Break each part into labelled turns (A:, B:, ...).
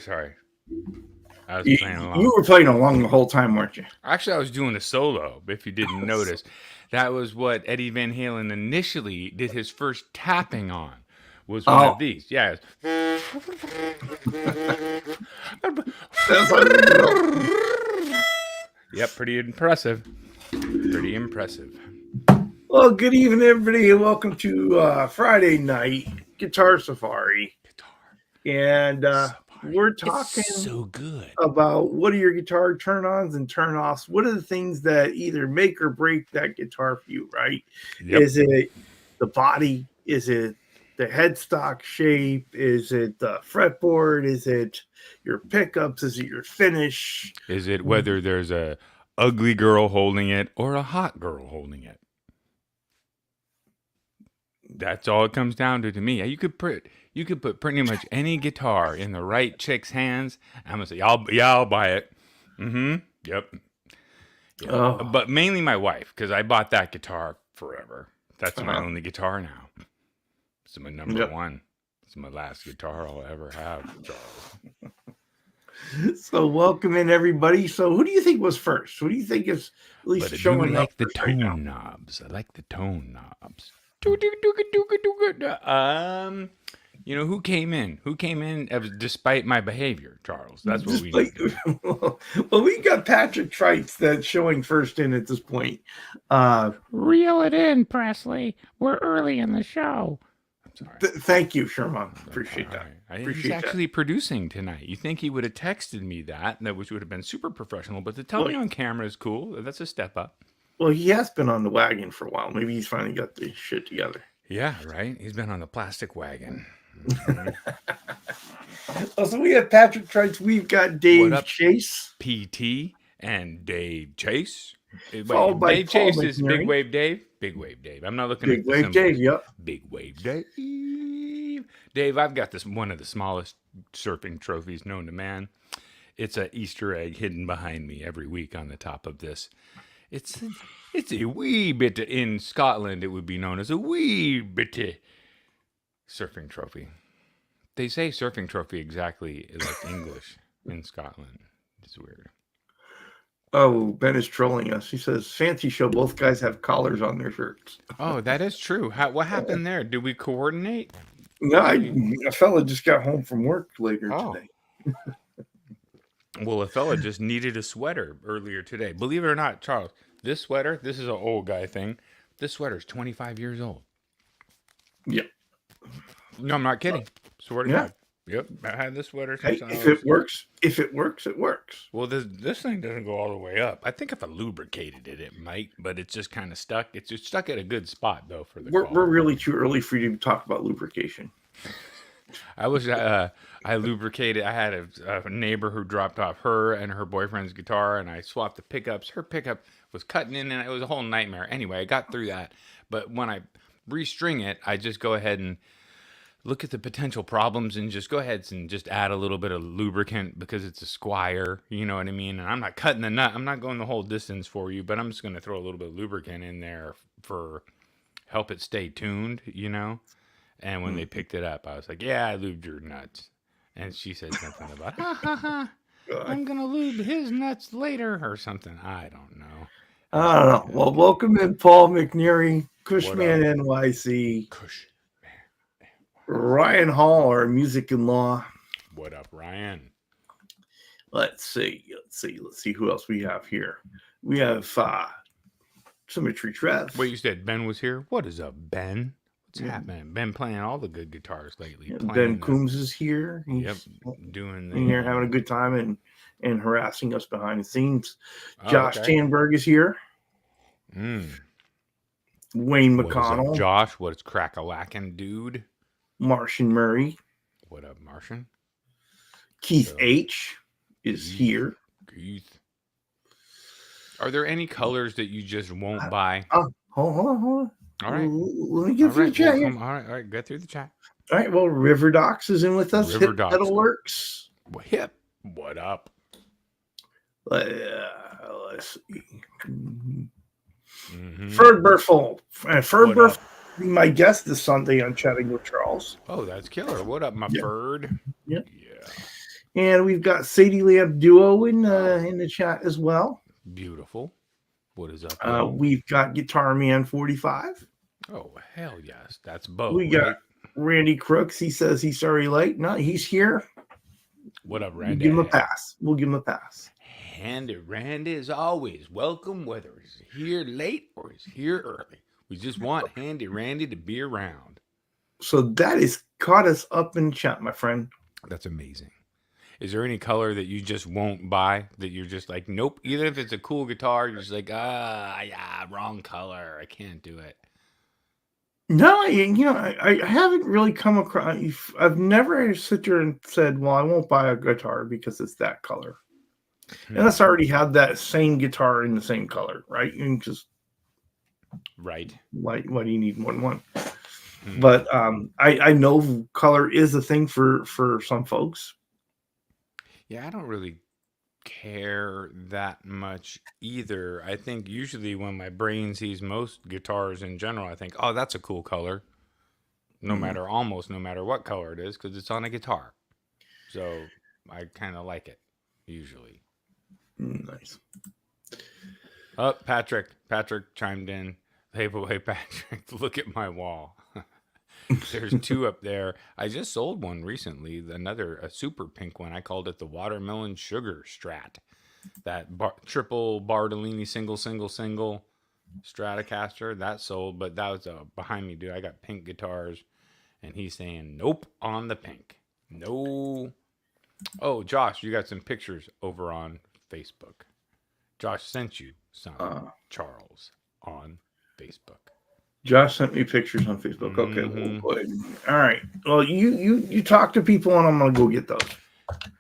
A: sorry. I was playing along.
B: You were playing along the whole time, weren't you?
A: Actually, I was doing a solo, if you didn't notice. That was what Eddie Van Halen initially did his first tapping on. Was one of these. Yeah. Yep, pretty impressive. Pretty impressive.
B: Well, good evening, everybody, and welcome to Friday night Guitar Safari. And we're talking
A: so good
B: about what are your guitar turn-ons and turn-offs. What are the things that either make or break that guitar for you, right?
A: Yep.
B: Is it the body? Is it the headstock shape? Is it the fretboard? Is it your pickups? Is it your finish?
A: Is it whether there's a ugly girl holding it or a hot girl holding it? That's all it comes down to me. You could put pretty much any guitar in the right chick's hands. I'm gonna say, I'll buy it. Yep. Oh. But mainly my wife, because I bought that guitar forever. That's my only guitar now. It's my number one. It's my last guitar I'll ever have, Charles.
B: So welcome in, everybody. So who do you think was first? Who do you think is at least showing up?
A: The tone knobs. I like the tone knobs. Who came in? Who came in despite my behavior, Charles? That's what we need to do.
B: Well, we got Patrick Trites that's showing first in at this point.
C: Reel it in, Presley. We're early in the show.
B: I'm sorry. Thank you, Sherman. Appreciate that.
A: He's actually producing tonight. You think he would have texted me that, which would have been super professional, but to tell me on camera is cool. That's a step up.
B: Well, he has been on the wagon for a while. Maybe he's finally got the shit together.
A: Yeah, right? He's been on the plastic wagon.
B: So we have Patrick Trites. We've got Dave Chase.
A: PT and Dave Chase.
B: Followed by
A: Dave Chase is Big Wave Dave. Big Wave Dave. I'm not looking at
B: Big Wave Dave, yep.
A: Big Wave Dave. Dave, I've got one of the smallest surfing trophies known to man. It's an Easter egg hidden behind me every week on the top of this. It's a wee bit in Scotland. It would be known as a wee bit surfing trophy. They say surfing trophy exactly like English in Scotland. It's weird.
B: Oh, Ben is trolling us. He says, fancy show. Both guys have collars on their shirts.
A: Oh, that is true. What happened there? Did we coordinate?
B: No, a fella just got home from work later today.
A: Well, a fella just needed a sweater earlier today. Believe it or not, Charles, this sweater, this is an old guy thing. This sweater is 25 years old.
B: Yep.
A: No, I'm not kidding. Swear to God. Yep, I had this sweater since
B: if it works, it works.
A: Well, this thing doesn't go all the way up. I think if I lubricated it, it might, but it's just kind of stuck. It's just stuck at a good spot, though, for the
B: We're really too early for you to talk about lubrication.
A: I lubricated. I had a neighbor who dropped off her and her boyfriend's guitar, and I swapped the pickups. Her pickup was cutting in, and it was a whole nightmare. Anyway, I got through that. But when I restring it, I just go ahead and look at the potential problems and just go ahead and just add a little bit of lubricant because it's a Squire, you know what I mean? And I'm not cutting the nut. I'm not going the whole distance for you, but I'm just going to throw a little bit of lubricant in there for help it stay tuned, you know? And when they picked it up, I was like, yeah, I lubed your nuts. And she said something about, I'm going to lube his nuts later or something. I don't know.
B: I don't know. Well, welcome in, Paul McNeary, Cushman NYC.
A: Cush.
B: Ryan Hall, our music in law.
A: What up, Ryan?
B: Let's see who else we have here. We have Symmetry Trev.
A: Wait, you said Ben was here? What is up, Ben? What's happening? Ben playing all the good guitars lately.
B: Ben Coombs is here. He's
A: doing
B: here having a good time and harassing us behind the scenes. Josh Tanberg is here. Wayne McConnell.
A: What is up, Josh? What's crack-a-lackin', dude?
B: Martian Murray.
A: What up, Martian?
B: Keith H. is here.
A: Keith. Are there any colors that you just won't buy?
B: Hold on.
A: All right.
B: Let me get through the chat here.
A: All right. Get through the chat.
B: All right. Well, Riverdocs is in with us.
A: Hip
B: Pedal Works.
A: Hip. What up?
B: Let's see. Ferdberfel. Ferdberfel. My guest this Sunday on Chatting with Charles.
A: Oh, that's killer. What up, my Ferd?
B: Yeah. And we've got Sadie Lamb Duo in the chat as well.
A: Beautiful. What is up, yo?
B: We've got Guitar Man 45.
A: Oh, hell yes. That's Bo,
B: We
A: right?
B: got Randy Crooks. He says he's sorry late. No, he's here.
A: What up,
B: We'll
A: Randy?
B: give him a pass. We'll give him a pass.
A: Randy is always welcome, whether he's here late or he's here early. We just want Handy Randy to be around.
B: So that is caught us up in chat, my friend.
A: That's amazing. Is there any color that you just won't buy, that you're just like, nope? Even if it's a cool guitar, you're just like, yeah, wrong color. I can't do it.
B: No, I haven't really come across. I've never sit there and said, "Well, I won't buy a guitar because it's that color," unless I already have that same guitar in the same color, right? You can just
A: Right.
B: why do you need more than one? But I know color is a thing for some folks.
A: Yeah, I don't really care that much either. I think usually when my brain sees most guitars in general, I think, oh, that's a cool color. Almost no matter what color it is, because it's on a guitar. So I kind of like it, usually.
B: Nice.
A: Oh, Patrick chimed in. Hey, boy, Patrick, look at my wall. There's two up there. I just sold one recently, a super pink one. I called it the Watermelon Sugar Strat. That triple Bartolini single Stratocaster, that sold, but that was behind me, dude. I got pink guitars, and he's saying nope on the pink. No. Oh, Josh, you got some pictures over on Facebook. Josh sent you some, Charles, on Facebook.
B: Josh sent me pictures on Facebook. Okay, we'll go ahead. All right. Well, you talk to people, and I'm gonna go get those.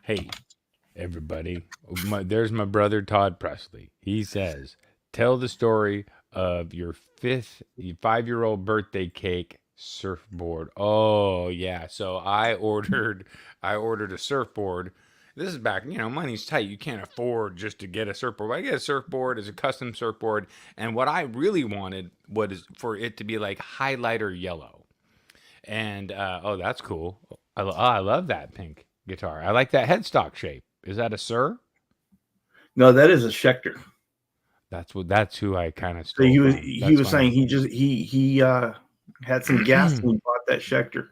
A: Hey, everybody, there's my brother Todd Presley. He says, tell the story of your 5-year-old birthday cake surfboard. Oh yeah, so I ordered a surfboard. This is back, money's tight. You can't afford just to get a surfboard. I get a surfboard as a custom surfboard, and what I really wanted was for it to be like highlighter yellow. And oh, that's cool. I love that pink guitar. I like that headstock shape. Is that a Sir?
B: No, that is a Schecter.
A: That's who I kind of
B: So
A: stole.
B: he was saying he had some gas and he bought that Schecter.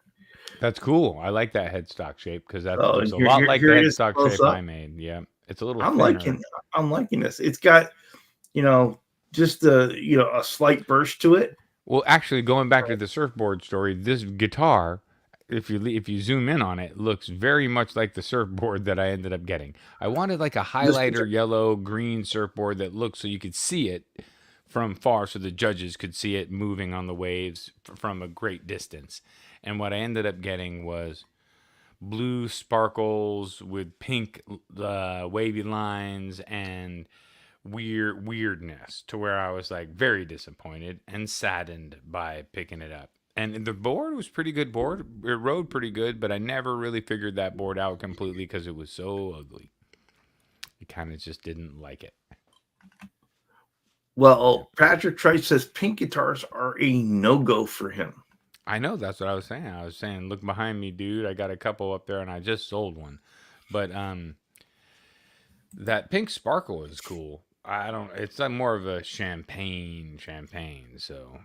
A: That's cool. I like that headstock shape because that looks a
B: here-
A: lot
B: here-
A: like
B: here
A: the
B: it is
A: headstock
B: close
A: shape
B: up.
A: I made. Yeah, it's a little
B: I'm
A: thinner.
B: liking this. It's got just a slight burst to it.
A: Well, actually, going back to the surfboard story, this guitar, if you zoom in on it, looks very much like the surfboard that I ended up getting. I wanted like a highlighter yellow green surfboard that looked so you could see it from far, so the judges could see it moving on the waves from a great distance. And what I ended up getting was blue sparkles with pink wavy lines and weirdness, to where I was like very disappointed and saddened by picking it up. And the board was pretty good board. It rode pretty good, but I never really figured that board out completely because it was so ugly. I kind of just didn't like it.
B: Well, Patrick Trice says pink guitars are a no-go for him.
A: I know, that's what I was saying. I was saying, look behind me, dude. I got a couple up there, and I just sold one. But that pink sparkle is cool. It's like more of a champagne. So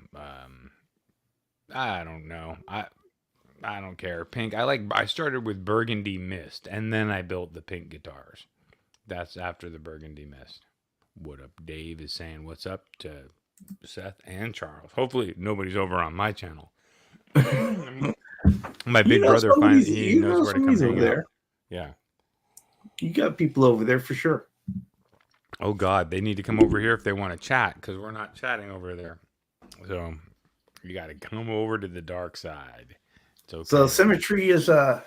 A: I don't know. I don't care. Pink. I started with burgundy mist, and then I built the pink guitars. That's after the burgundy mist. What up, Dave is saying what's up to Seth and Charles. Hopefully nobody's over on my channel. My big brother he knows where to come over there. Yeah.
B: You got people over there for sure.
A: Oh God, they need to come over here if they want to chat, because we're not chatting over there. So you got to come over to the dark side. Okay.
B: So Symmetry's a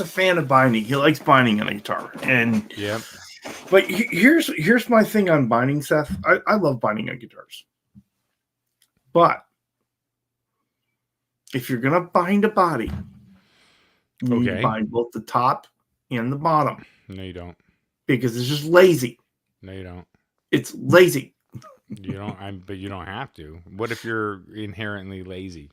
B: fan of binding. He likes binding on a guitar, and
A: yep.
B: But here's my thing on binding, Seth. I love binding on guitars, but if you're gonna bind a body, you need to bind both the top and the bottom.
A: No, you don't.
B: Because it's just lazy.
A: No, you don't.
B: It's lazy.
A: You don't. But you don't have to. What if you're inherently lazy?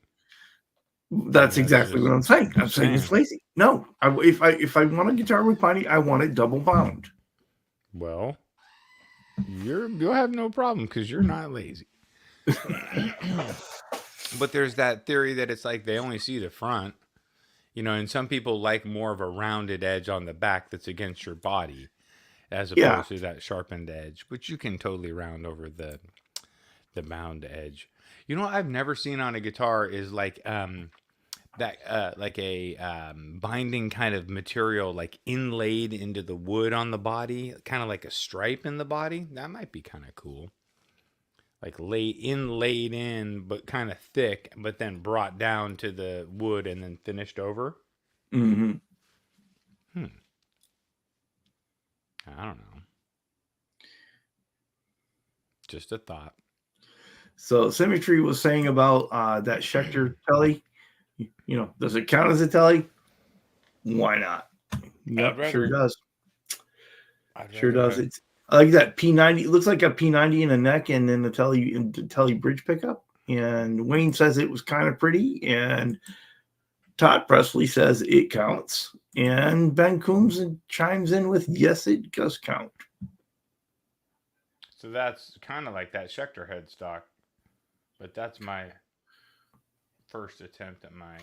B: That's exactly what I'm saying. I'm saying it's lazy. No, if I want a guitar with piney, I want it double bound.
A: Well, you'll have no problem because you're not lazy. But there's that theory that it's like they only see the front, and some people like more of a rounded edge on the back that's against your body, as opposed to that sharpened edge, which you can totally round over the bound edge. You know what I've never seen on a guitar is like like a binding kind of material, like inlaid into the wood on the body, kind of like a stripe in the body. That might be kind of cool. Like laid in, but kind of thick, but then brought down to the wood and then finished over.
B: Mm-hmm.
A: I don't know. Just a thought.
B: So Symmetry was saying about that Schecter telly. Does it count as a telly? Why not? Yep, sure does. Sure does. It's I like that P90. It looks like a P90 in a neck, and then the telly bridge pickup. And Wayne says it was kind of pretty, and Todd Presley says it counts, and Ben Coombs chimes in with yes, it does count.
A: So that's kind of like that Schecter headstock, but that's my first attempt at my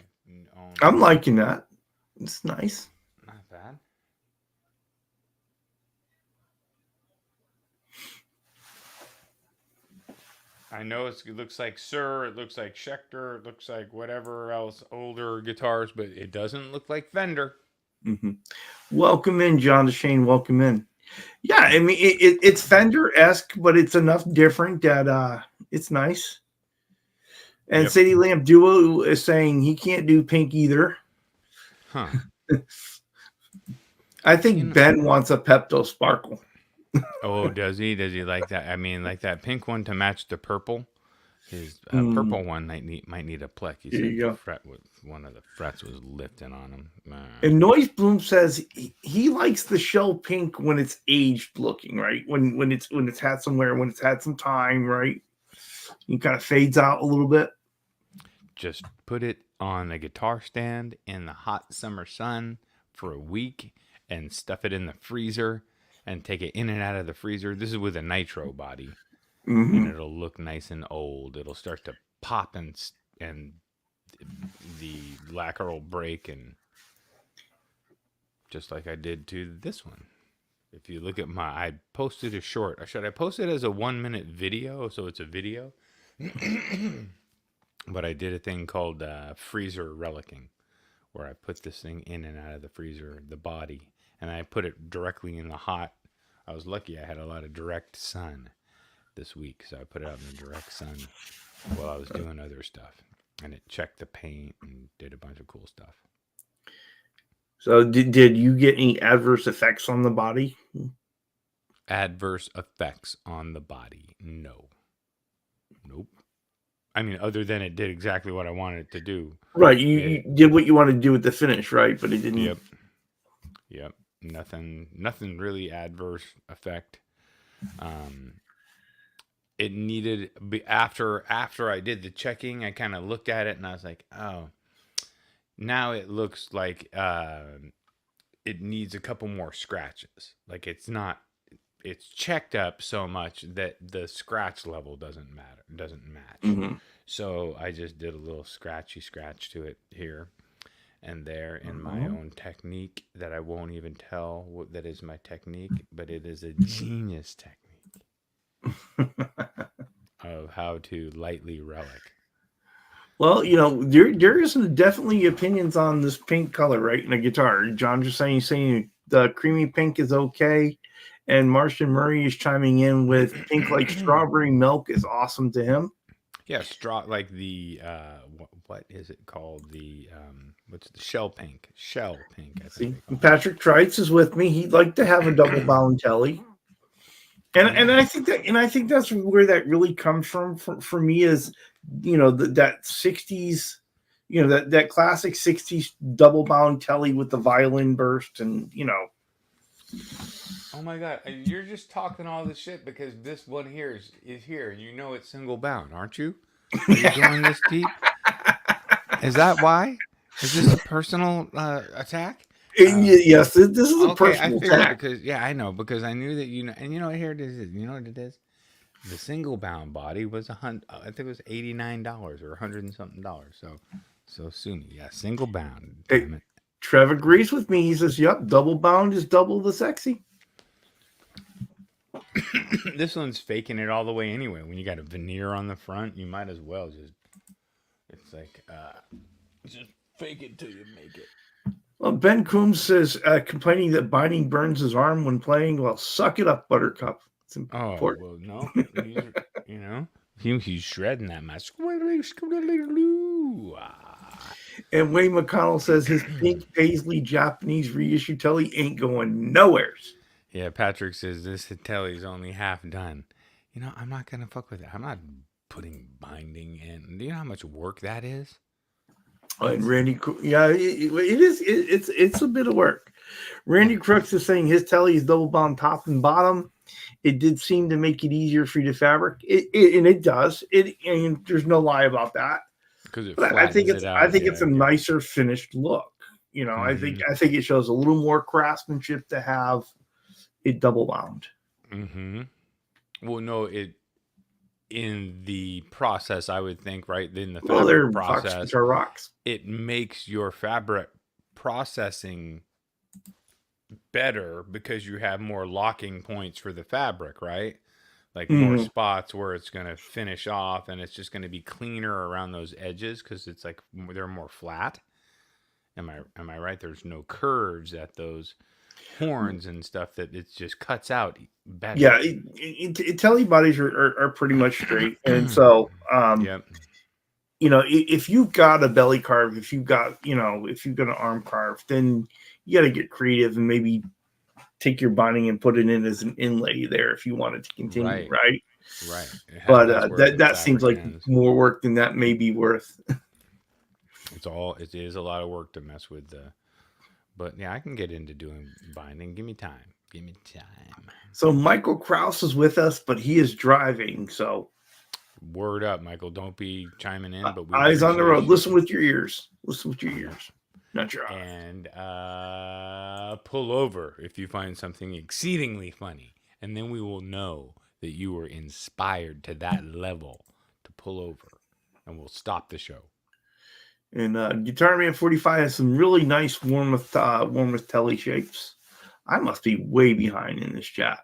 A: own.
B: I'm liking that. It's nice.
A: Not bad. I know it looks like Sir, it looks like Schecter, it looks like whatever else older guitars, but it doesn't look like Fender.
B: Mm-hmm. Welcome in, John DeShane. Welcome in. Yeah, I mean it's Fender-esque, but it's enough different that it's nice. And Sadie Lamp Duo is saying he can't do pink either.
A: Huh.
B: I think Ben wants a Pepto Sparkle.
A: Oh, does he? Does he like that? I mean, like that pink one to match the purple. His purple one might need a plec. He said the fret one of the frets was lifting on him.
B: And Noise Bloom says he likes the shell pink when it's aged looking, right? When it's had somewhere, when it's had some time, right? It kind of fades out a little bit.
A: Just put it on a guitar stand in the hot summer sun for a week and stuff it in the freezer and take it in and out of the freezer. This is with a nitro body.
B: Mm-hmm.
A: And it'll look nice and old. It'll start to pop and the lacquer will break, and just like I did to this one. If you look at I posted a short. Should I post it as a 1-minute video? So it's a video. But I did a thing called freezer relicking, where I put this thing in and out of the freezer, the body, and I put it directly in the hot. I was lucky I had a lot of direct sun this week, so I put it out in the direct sun while I was doing other stuff, and it checked the paint and did a bunch of cool stuff.
B: So did you get any adverse effects on the body?
A: Adverse effects on the body? No. Nope. I mean, other than it did exactly what I wanted it to do.
B: Right, you did what you wanted to do with the finish, right? But it didn't.
A: Yep. Nothing really adverse effect. It needed after I did the checking, I kind of looked at it and I was like, oh, now it looks like it needs a couple more scratches. Like it's checked up so much that the scratch level doesn't match.
B: Mm-hmm.
A: So I just did a little scratch to it here and there in my own technique that I won't even tell what that is my technique, but it is a genius technique of how to lightly relic.
B: Well, there is definitely opinions on this pink color, right, in a guitar. John just saying the creamy pink is okay, and Martian Murray is chiming in with pink like strawberry milk is awesome to him.
A: Yeah, like the what is it called? The what's the shell pink? Shell pink. I think.
B: Patrick Trites is with me. He'd like to have a double bound telly. And I think that's where that really comes from for me is, that 60s, that classic 60s double bound telly with the violin burst and,
A: Oh my God, you're just talking all this shit because this one here is here. You know it's single bound, aren't you? Are you going this deep? Is that why? Is this a personal attack?
B: Yes, this is a
A: Okay, I
B: personal
A: figured
B: attack.
A: because I know because I knew that and here it is. You know what it is? The single bound body was I think it was $89 or $100 and something dollars. So sue me. Yeah, single bound.
B: Hey,
A: Damn it.
B: Trev agrees with me. He says, "Yep, double bound is double the sexy."
A: This one's faking it all the way anyway. When you got a veneer on the front, you might as well just. It's like just fake it till you make it.
B: Well, Ben Coombs says, complaining that binding burns his arm when playing. Well, suck it up, Buttercup. It's
A: Oh
B: important.
A: well, no, he's shredding that mess.
B: And Wayne McConnell says his pink paisley Japanese reissue telly ain't going nowheres.
A: Yeah, Patrick says this telly's only half done. I'm not gonna fuck with it. I'm not putting binding in. Do you know how much work that is?
B: And Randy, yeah, it is. It's a bit of work. Randy Crooks is saying his telly is double bound top and bottom. It did seem to make it easier for you to fabric. And it does. And there's no lie about that.
A: Because
B: But I think it's a nicer finished look. I think it shows a little more craftsmanship to have it double bound.
A: Mm-hmm. Well, no, in the process, I would think, right, in the fabric process,
B: rocks.
A: It makes your fabric processing better because you have more locking points for the fabric, right? Like more spots where it's going to finish off, and it's just going to be cleaner around those edges because it's like they're more flat. Am I right? There's no curves at those horns and stuff that it just cuts out better.
B: Yeah, telly bodies are pretty much straight, and so
A: yep.
B: If you've got a belly carve, if you've got an arm carve, then you got to get creative and maybe take your binding and put it in as an inlay there if you want it to continue, right?
A: Right.
B: But that seems like more work than that may be worth.
A: It is a lot of work to mess with but yeah, I can get into doing binding. Give me time.
B: So Michael Kraus is with us, but he is driving. So
A: word up, Michael. Don't be chiming in, but
B: eyes on the road. Listen with your ears. Not your eyes.
A: And pull over if you find something exceedingly funny, and then we will know that you were inspired to that level to pull over, and we'll stop the show.
B: And Guitar Man 45 has some really nice Warmouth telly shapes. I must be way behind in this chat.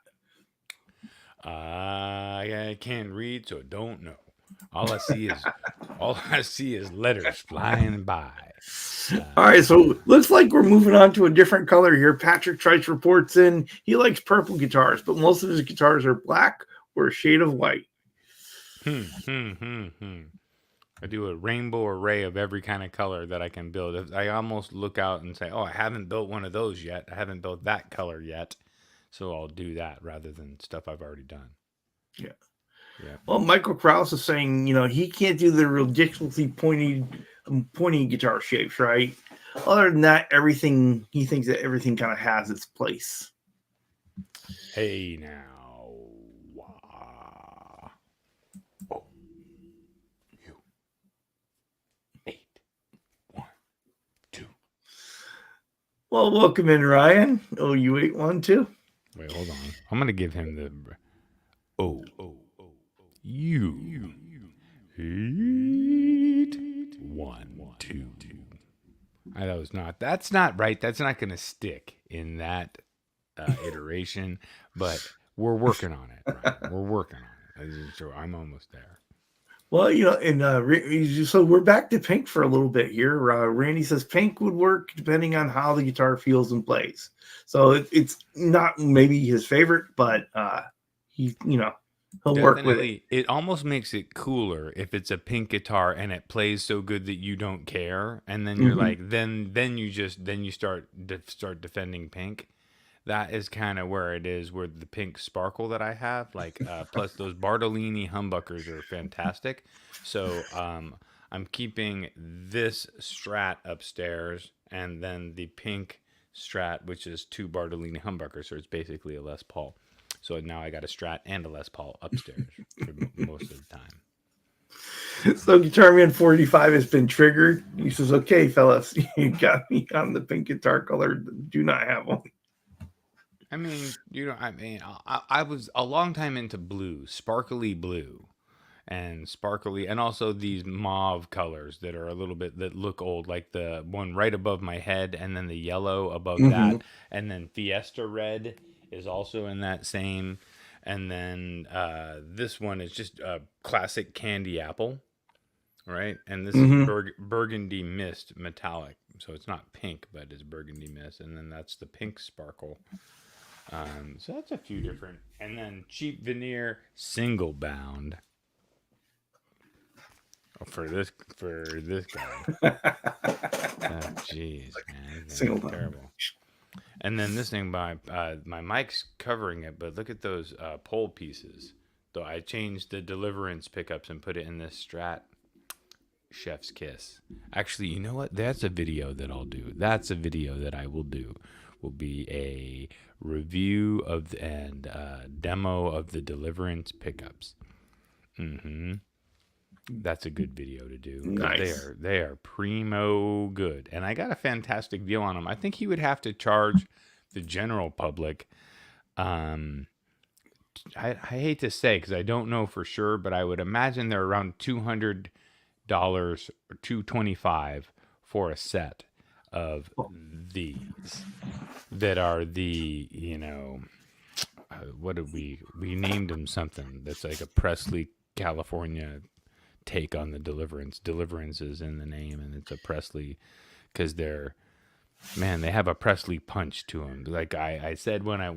A: I can't read, so don't know. All I see is letters flying by.
B: All right, so looks like we're moving on to a different color here. Patrick Trice reports in he likes purple guitars, but most of his guitars are black or a shade of white.
A: I do a rainbow array of every kind of color that I can build. I almost look out and say, oh, I haven't built one of those yet. I haven't built that color yet. So I'll do that rather than stuff I've already done.
B: Yeah. Well, Michael Kraus is saying, he can't do the ridiculously pointy guitar shapes, right? Other than that, he thinks that everything kind of has its place.
A: Hey, now.
B: Well, welcome in, Ryan. Oh, you 812.
A: Wait, hold on. I'm gonna give him the. You 812. That was not. That's not right. That's not gonna stick in that iteration. But we're working on it. Right? We're working on it. I'm almost there.
B: Well, so we're back to pink for a little bit here. Randy says pink would work depending on how the guitar feels and plays. So it's not maybe his favorite, but he'll work with it.
A: It almost makes it cooler if it's a pink guitar and it plays so good that you don't care, and then you're like, then you start defending pink. That is kind of where it is, where the pink sparkle that I have, plus those Bartolini humbuckers are fantastic. So I'm keeping this Strat upstairs, and then the pink Strat, which is 2 Bartolini humbuckers, so it's basically a Les Paul. So now I got a Strat and a Les Paul upstairs for most of the time.
B: So Guitar Man 45 has been triggered. He says, "Okay, fellas, you got me on the pink guitar color. Do not have one."
A: I mean, I was a long time into blue, sparkly blue, and sparkly, and also these mauve colors that are a little bit that look old, like the one right above my head, and then the yellow above
B: Mm-hmm.
A: that, and then Fiesta red is also in that same, and then this one is just a classic candy apple, right? And this is
B: Mm-hmm.
A: burgundy mist metallic, so it's not pink, but it's burgundy mist, and then that's the pink sparkle. So that's a few different, and then cheap veneer single bound. Oh, for this guy. Oh, jeez, man, this
B: Single
A: thing's
B: down.
A: terrible. And then this thing by my mic's covering it, but look at those pole pieces. Though I changed the Deliverance pickups and put it in this Strat Chef's Kiss. Actually, you know what? That's a video that I'll do. That's a video that I will do. Will be a review of and demo of the Deliverance pickups. Mm-hmm. That's a good video to do because
B: Nice.
A: they are primo good, and I got a fantastic deal on them. I think he would have to charge the general public. Um, I hate to say because I don't know for sure, but I would imagine they're around $200 or $225 for a set of these that are the what did we named them something that's like a Presley California take on the Deliverance is in the name, and it's a Presley because they have a Presley punch to them. Like I said when I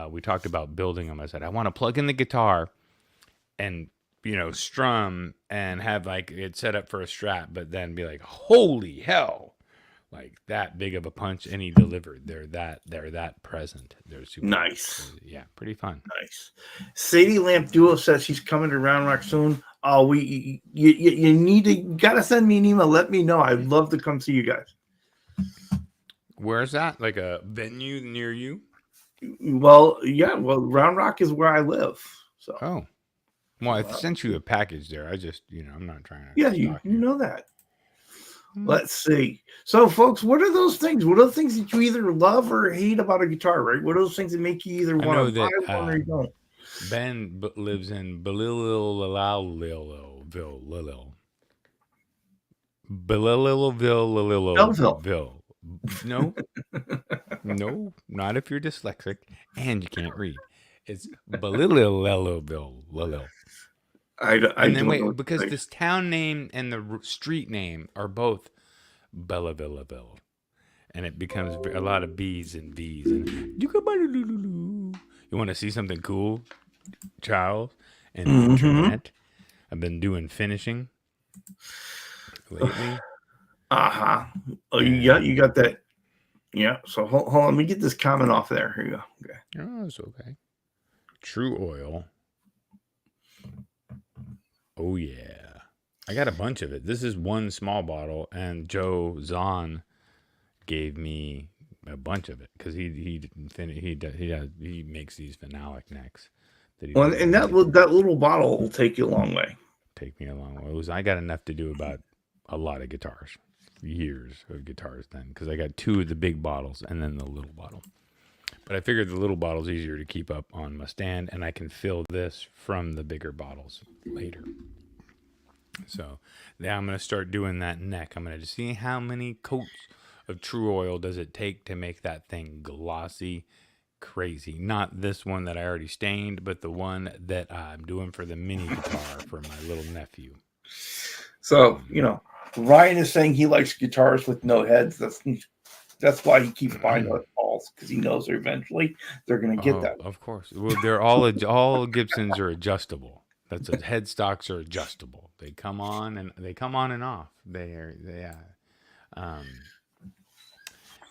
A: we talked about building them, I said I want to plug in the guitar and strum and have like it set up for a Strat, but then be like, holy hell, like that big of a punch, and he delivered. They're that present. They're super
B: Nice.
A: crazy. Yeah, pretty fun.
B: Nice. Sadie Lamp Duo says she's coming to Round Rock soon. Oh, you need to gotta send me an email. Let me know. I'd love to come see you guys.
A: Where's that? Like a venue near you?
B: Well, yeah. Well, Round Rock is where I live. So.
A: Oh, well, I sent you a package there. I just, I'm not trying to
B: Yeah,
A: stalk
B: you
A: you.
B: know that. Let's see. So, folks, what are those things? What are the things that you either love or hate about a guitar, right? What are those things that make you either
A: I
B: want
A: know
B: to buy
A: that
B: one or you don't?
A: Ben lives in Belillville.
B: Belleville.
A: No, no, not if you're dyslexic and you can't read. It's Belillville.
B: I
A: And then
B: don't know.
A: wait, because this town name and the street name are both Bellaville, and it becomes a lot of B's and V's. And you want to see something cool, Charles? And the internet. I've been doing finishing lately.
B: Uh-huh. Oh, you got that. Yeah. So hold on. Let me get this comment off there. Here you go. Okay.
A: Oh, it's okay. True Oil. Oh yeah, I got a bunch of it. This is one small bottle, and Joe Zahn gave me a bunch of it because he makes these phenolic necks that he
B: Well,
A: does.
B: and that little bottle will take you a long way.
A: Take me a long way. I got enough to do about a lot of guitars, years of guitars then, because I got 2 of the big bottles and then the little bottle. But I figured the little bottle's easier to keep up on my stand, and I can fill this from the bigger bottles later. So now I'm going to start doing that neck. I'm going to see how many coats of True Oil does it take to make that thing glossy, crazy. Not this one that I already stained, but the one that I'm doing for the mini guitar for my little nephew.
B: So, Ryan is saying he likes guitars with no heads. That's why he keeps buying Les Pauls, because he knows eventually they're going to get that.
A: Of course. Well, they're all Gibsons are adjustable. That's headstocks are adjustable. They come on and off.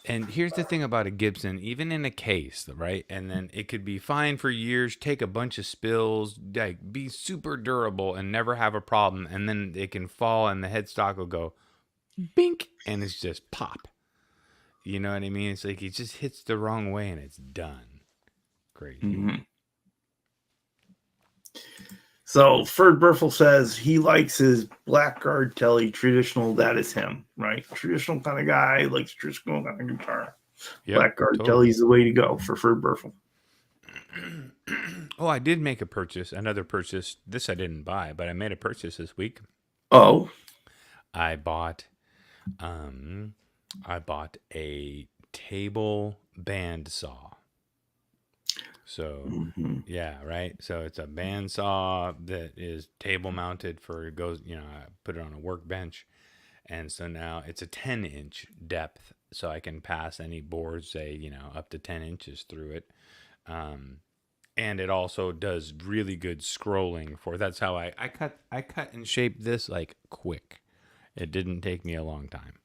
A: And here's the thing about a Gibson, even in a case, right? And then it could be fine for years, take a bunch of spills, like be super durable and never have a problem. And then it can fall and the headstock will go bink and it's just pop. You know what I mean? It's like it just hits the wrong way and it's done. Crazy.
B: Mm-hmm. So Ferd Burfel says he likes his Blackguard Telly traditional. That is him, right? Traditional kind of guy, likes traditional kind of guitar.
A: Yep,
B: Blackguard
A: totally.
B: Telly's the way to go for Ferd Burfel.
A: Oh, I did make another purchase. This I didn't buy, but I made a purchase this week.
B: Oh,
A: I bought a table band saw. So yeah, right. So it's a band saw that is table mounted for it goes. I put it on a workbench, and so now it's a 10-inch depth, so I can pass any boards, say up to 10 inches through it. And it also does really good scrolling for. That's how I cut and shaped this like quick. It didn't take me a long time,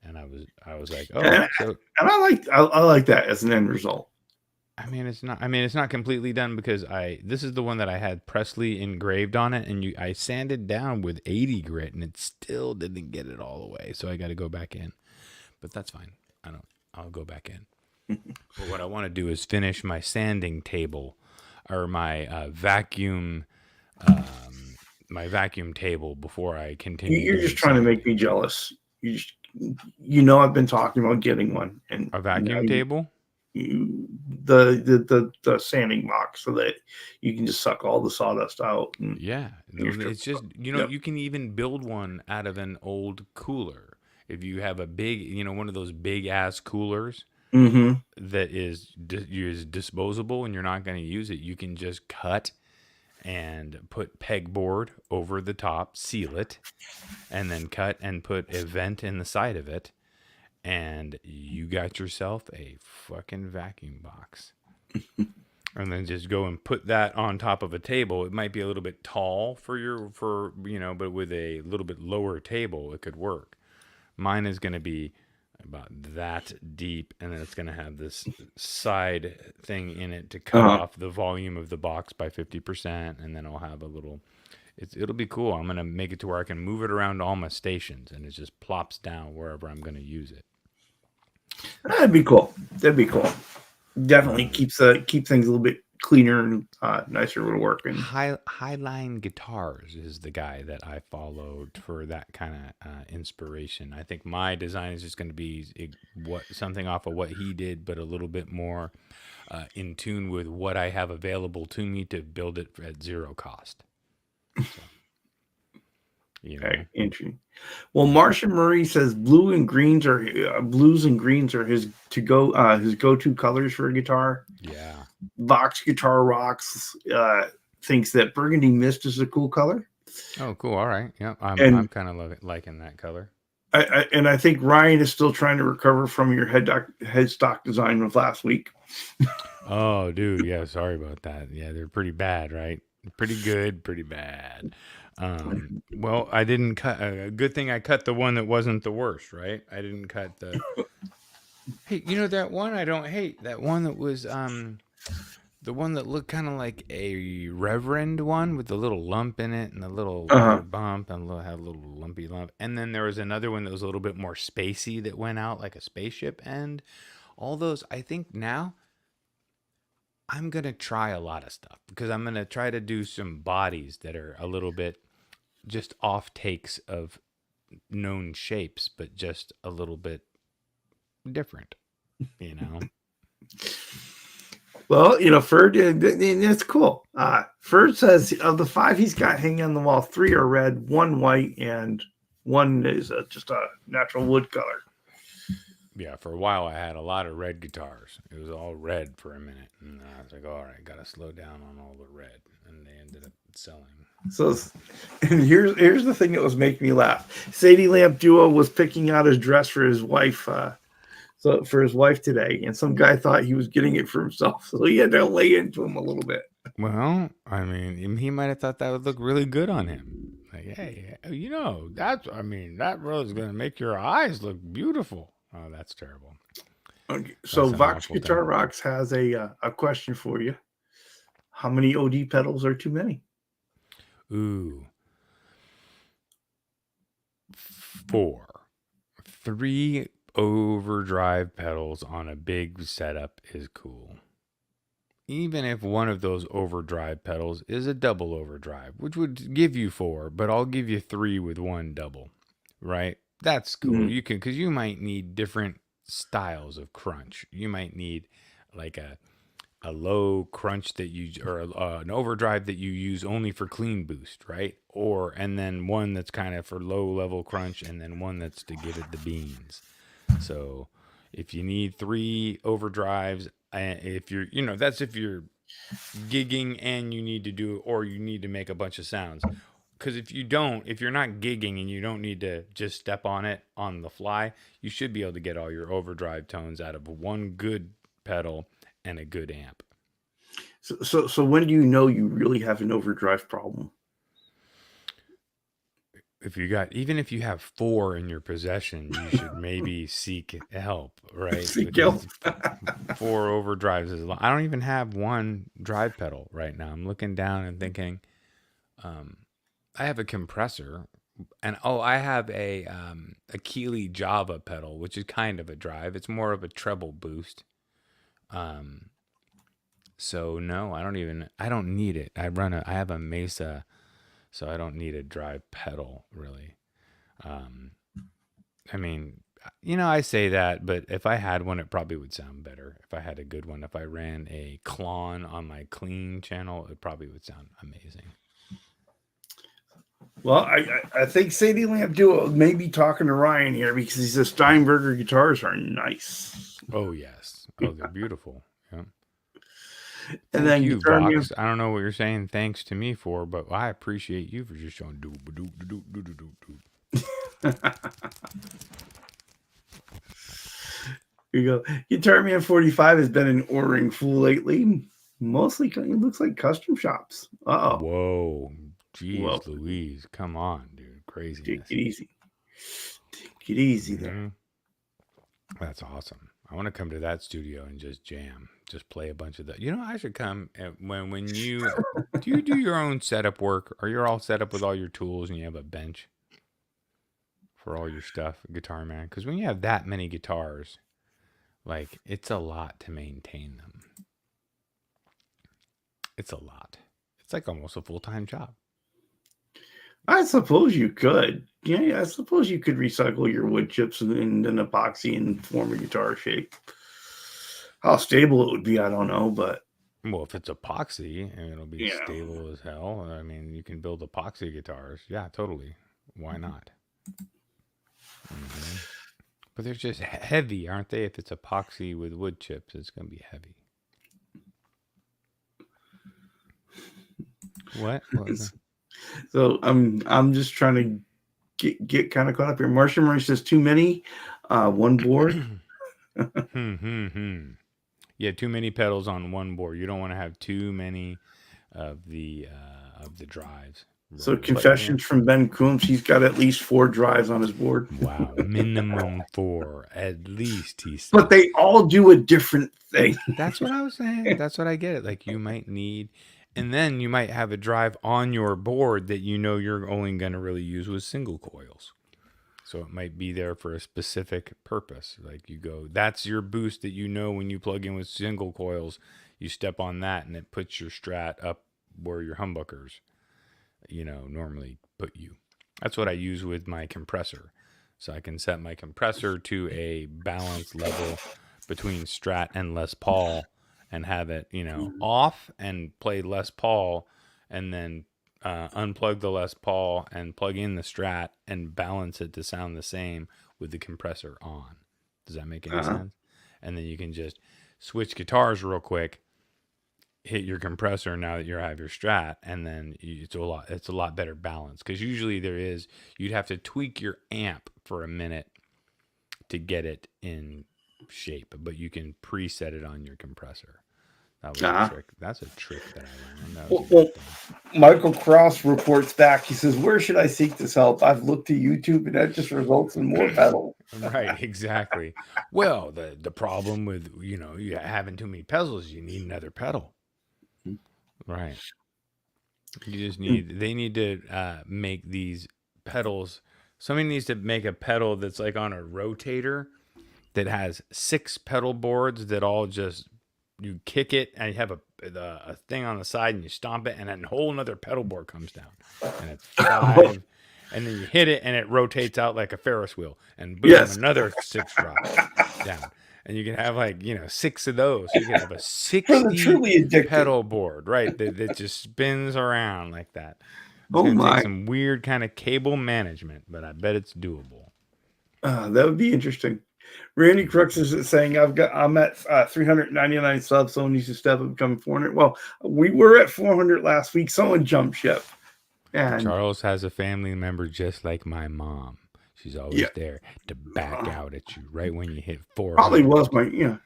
A: and I was like, oh,
B: and
A: so
B: I like that as an end result.
A: it's not completely done because this is the one that I had Presley engraved on it, and I sanded down with 80 grit, and it still didn't get it all the way, so I got to go back in. But that's fine. I'll go back in. But what I want to do is finish my sanding table, or my vacuum table before I continue.
B: You're just trying to make me jealous. I've been talking about getting one, and
A: a vacuum table.
B: The sanding box so that you can just suck all the sawdust out.
A: Yeah, it's just you can even build one out of an old cooler if you have a big one of those big ass coolers. That is disposable and you're not going to use it. You can just cut and put pegboard over the top, seal it, and then cut and put a vent in the side of it, and you got yourself a fucking vacuum box. And then just go and put that on top of a table. It might be a little bit tall but with a little bit lower table, it could work. Mine is going to be about that deep, and then it's going to have this side thing in it to cut off the volume of the box by 50%, and then I'll have a little it'll be cool. I'm going to make it to where I can move it around to all my stations, and it just plops down wherever I'm going to use it.
B: That'd be cool. Definitely keep things a little bit cleaner and nicer to work in.
A: Highline Guitars is the guy that I followed for that kind of inspiration. I think my design is just going to be something off of what he did, but a little bit more in tune with what I have available to me to build it at zero cost. So,
B: Okay, interesting. Well, Martian Marie says blues and greens are his go-to colors for a guitar.
A: Yeah.
B: Vox Guitar Rocks thinks that burgundy mist is a cool color.
A: Oh, cool. All right. Yeah, I'm kind of liking that color.
B: I think Ryan is still trying to recover from your headstock design of last week.
A: Oh, dude. Yeah, sorry about that. Yeah, they're pretty bad, right? Pretty good, pretty bad. Well, I didn't cut. A good thing I cut the one that wasn't the worst, right? I didn't cut the. Hey, that one I don't hate. That one that was the one that looked kind of like a Reverend one with the little lump in it and the little bump and had a little lumpy lump. And then there was another one that was a little bit more spacey that went out like a spaceship. And all those, I think now I'm going to try a lot of stuff because I'm going to try to do some bodies that are a little bit just off takes of known shapes, but just a little bit different,
B: Well, Ferd, it's cool. Ferd says of the 5 he's got hanging on the wall, 3 are red, 1 white, and 1 is just a natural wood color.
A: Yeah, for a while I had a lot of red guitars. It was all red for a minute, and I was like, all right, got to slow down on all the red, and they ended up selling.
B: So, and here's the thing that was making me laugh. Sadie Lamp Duo was picking out his dress for his wife. For his wife today, and some guy thought he was getting it for himself, so he had to lay into him a little bit.
A: Well, I mean, he might have thought that would look really good on him. Like, hey, that rose's gonna make your eyes look beautiful. Oh, that's terrible.
B: Okay, so Vox Guitar Rocks has a question for you. How many OD pedals are too many?
A: Ooh, 4, 3 overdrive pedals on a big setup is cool. even if one of those overdrive pedals is a double overdrive, which would give you 4, but I'll give you 3 with one double, right? That's cool.
B: Mm.
A: You can, because you might need different styles of crunch. You might need like a low crunch that you, or an overdrive that you use only for clean boost, right? Or, and then one that's kind of for low level crunch, and then one that's to give it the beans. So if you need 3 overdrives, if you're, that's if you're gigging and you need to do, or you need to make a bunch of sounds. Because if you're not gigging and you don't need to just step on it on the fly, you should be able to get all your overdrive tones out of one good pedal and a good amp.
B: So when do you know you really have an overdrive problem?
A: Even if you have 4 in your possession, you should maybe seek help, right?
B: Seek
A: Because
B: help.
A: 4 overdrives is a lot. I don't even have one drive pedal right now. I'm looking down and thinking, I have a compressor, and I have a Keeley Java pedal, which is kind of a drive. It's more of a treble boost. So no, I don't need it. I have a Mesa, so I don't need a drive pedal really. I mean, I say that, but if I had one, it probably would sound better. If I had a good one, if I ran a Klon on my clean channel, it probably would sound amazing.
B: Well, I think Sadie Lamp Duo may be talking to Ryan here because he says Steinberger guitars are nice.
A: Oh yes, oh they're beautiful. Yeah.
B: And
A: Thank
B: then
A: you,
B: Guitar Man,
A: Vox. I don't know what you're saying thanks to me for, but I appreciate you for just showing doop doop doop doop doop doop.
B: here you go. Guitar Man 45 has been an ordering fool lately. Mostly, it looks like custom shops. Uh-oh.
A: Whoa, jeez,
B: Well,
A: Louise, come on, dude, craziness.
B: take it easy. Take it easy there.
A: Mhm. That's awesome. I want to come to that studio and just jam, just play a bunch of that. I should come when you do you do your own setup work, or you're all set up with all your tools and you have a bench for all your stuff, Guitar Man? Because when you have that many guitars, like it's a lot to maintain them. It's a lot. It's like almost a full-time job.
B: I suppose you could. Yeah, I suppose you could recycle your wood chips and an epoxy and form a guitar shape. How stable it would be, I don't know, but
A: Well, if it's epoxy and it'll be
B: yeah.
A: stable as hell, I mean, you can build epoxy guitars. Yeah, totally. Why not? Mm-hmm. But they're just heavy, aren't they? If it's epoxy with wood chips, it's going to be heavy. What?
B: So I'm just trying to get kind of caught up here. Marcia Murray says too many, one board.
A: Yeah, too many pedals on one board. You don't want to have too many of the drives.
B: So confessions from Ben Coombs, he's got at least 4 drives on his board.
A: Wow, minimum 4 at least, he said.
B: But they all do a different thing.
A: That's what I was saying. That's what I get it. Like you might need, and then you might have a drive on your board that you're only going to really use with single coils. So it might be there for a specific purpose. Like that's your boost that when you plug in with single coils, you step on that and it puts your Strat up where your humbuckers, normally put you. That's what I use with my compressor. So I can set my compressor to a balanced level between Strat and Les Paul and have it, off and play Les Paul, and then unplug the Les Paul and plug in the Strat and balance it to sound the same with the compressor on. Does that make any sense? And then you can just switch guitars real quick, hit your compressor now that you have your Strat, and then it's a lot better balance, because usually you'd have to tweak your amp for a minute to get it in shape, but you can preset it on your compressor. That was a trick. That's a trick that I learned.
B: Well, Michael Cross reports back. He says, "Where should I seek this help? I've looked to YouTube, and that just results in more pedals."
A: Right, exactly. Well, the problem with you having too many pedals, you need another pedal. Right. They need to make these pedals. Somebody needs to make a pedal that's like on a rotator that has 6 pedal boards that all just, you kick it and you have a thing on the side and you stomp it, and then a whole another pedal board comes down, and it's 5, and then you hit it and it rotates out like a Ferris wheel, and boom,
B: Yes.
A: another 6 drops down. And you can have 6 of those. So you can have a
B: For the
A: 60
B: truly addicted.
A: pedal board, right? That just spins around like that. It's
B: Oh
A: gonna
B: my.
A: take some weird kind of cable management, but I bet it's doable.
B: That would be interesting. Randy Crooks is saying I'm at 399 subs. Someone needs to step up and become 400. Well, we were at 400 last week. Someone jumped ship. And
A: Charles has a family member just like my mom. She's always there to back out at you right when you hit 400.
B: Probably was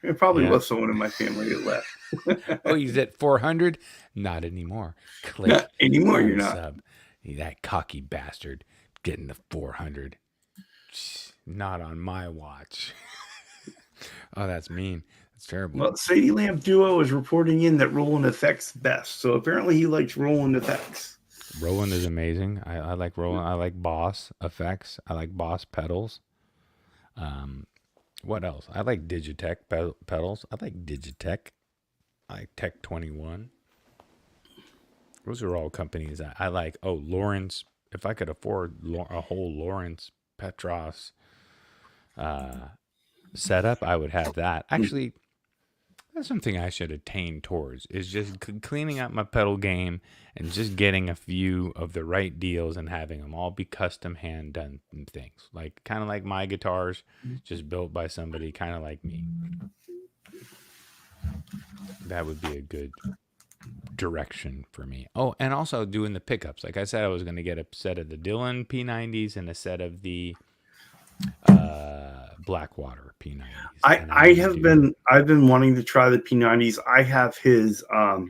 B: it probably was someone in my family that left.
A: Oh, he's at 400? Not anymore. Click.
B: Not anymore, you're not.
A: Sub. That cocky bastard getting to 400. Not on my watch. Oh, that's mean. That's terrible.
B: Well, Sadie Lamp Duo is reporting in that Roland effects best. So apparently he likes Roland effects.
A: Roland is amazing. I like Roland. I like Boss effects. I like Boss pedals. What else? I like Digitech pedals. I like Digitech. I like Tech 21. Those are all companies I like. Oh, Lawrence. If I could afford a whole Lawrence Petros setup, I would have that. Actually, that's something I should attain towards, is just cleaning up my pedal game and just getting a few of the right deals and having them all be custom hand done things. Like kind of like my guitars, just built by somebody kind of like me. That would be a good direction for me. Oh, and also doing the pickups. Like I said, I was going to get a set of the Dylan P90s and a set of the Blackwater P90s.
B: I've been wanting to try the P90s. I have his I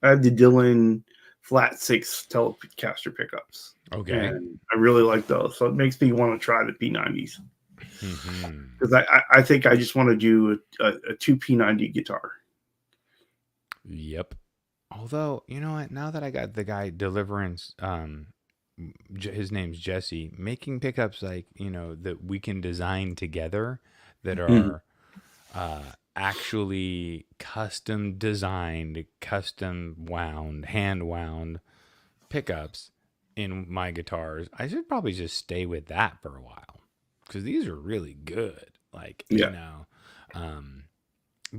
B: have the Dylan Flat 6 Telecaster pickups.
A: Okay.
B: And I really like those. So it makes me want to try the P90s. Because I think I just want to do a 2 P90 guitar.
A: Yep. Although, you know what? Now that I got the guy Deliverance, his name's Jesse, making pickups that we can design together that are actually custom designed, custom wound, hand wound pickups in my guitars. I should probably just stay with that for a while because these are really good.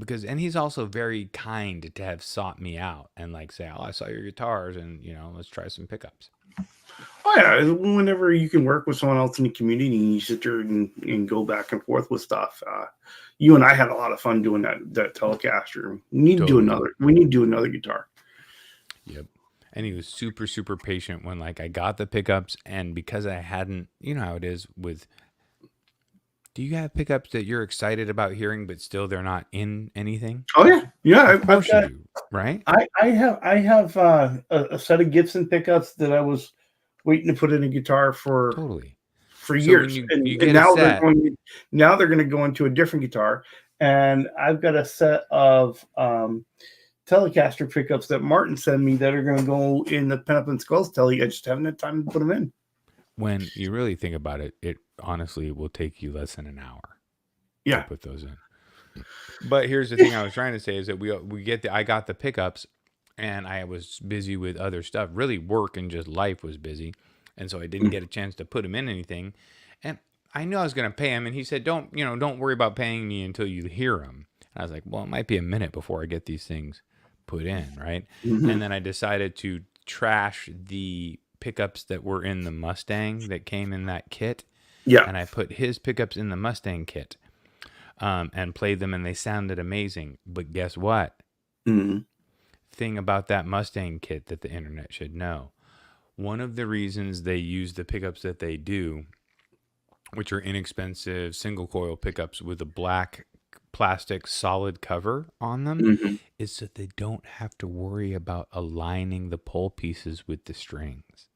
A: And he's also very kind to have sought me out and say, oh, I saw your guitars and let's try some pickups.
B: Oh yeah, whenever you can work with someone else in the community and you sit there and go back and forth with stuff. You and I had a lot of fun doing that Telecaster. We need to do another guitar.
A: Yep. And he was super, super patient when I got the pickups, and because I hadn't, you know how it is with. Do you have pickups that you're excited about hearing, but still they're not in anything?
B: Oh yeah.
A: Of course you do, right?
B: I have a set of Gibson pickups that I was waiting to put in a guitar for years, and now they're going to go into a different guitar, and I've got a set of Telecaster pickups that Martin sent me that are going to go in the Pen Up and Skulls Telly. I just haven't had time to put them in.
A: When you really think about it, it honestly will take you less than an hour.
B: Yeah,
A: to put those in. But here's the thing I was trying to say is that I got the pickups, and I was busy with other stuff. Really, work and just life was busy, and so I didn't get a chance to put him in anything. And I knew I was going to pay him, and he said, "Don't worry about paying me until you hear him." And I was like, "Well, it might be a minute before I get these things put in, right?" Mm-hmm. And then I decided to trash the pickups that were in the Mustang that came in that kit.
B: Yeah.
A: And I put his pickups in the Mustang kit and played them, and they sounded amazing. But guess what?
B: Mm-hmm.
A: Thing about that Mustang kit that the internet should know. One of the reasons they use the pickups that they do, which are inexpensive single coil pickups with a black plastic solid cover on them, is so they don't have to worry about aligning the pole pieces with the strings.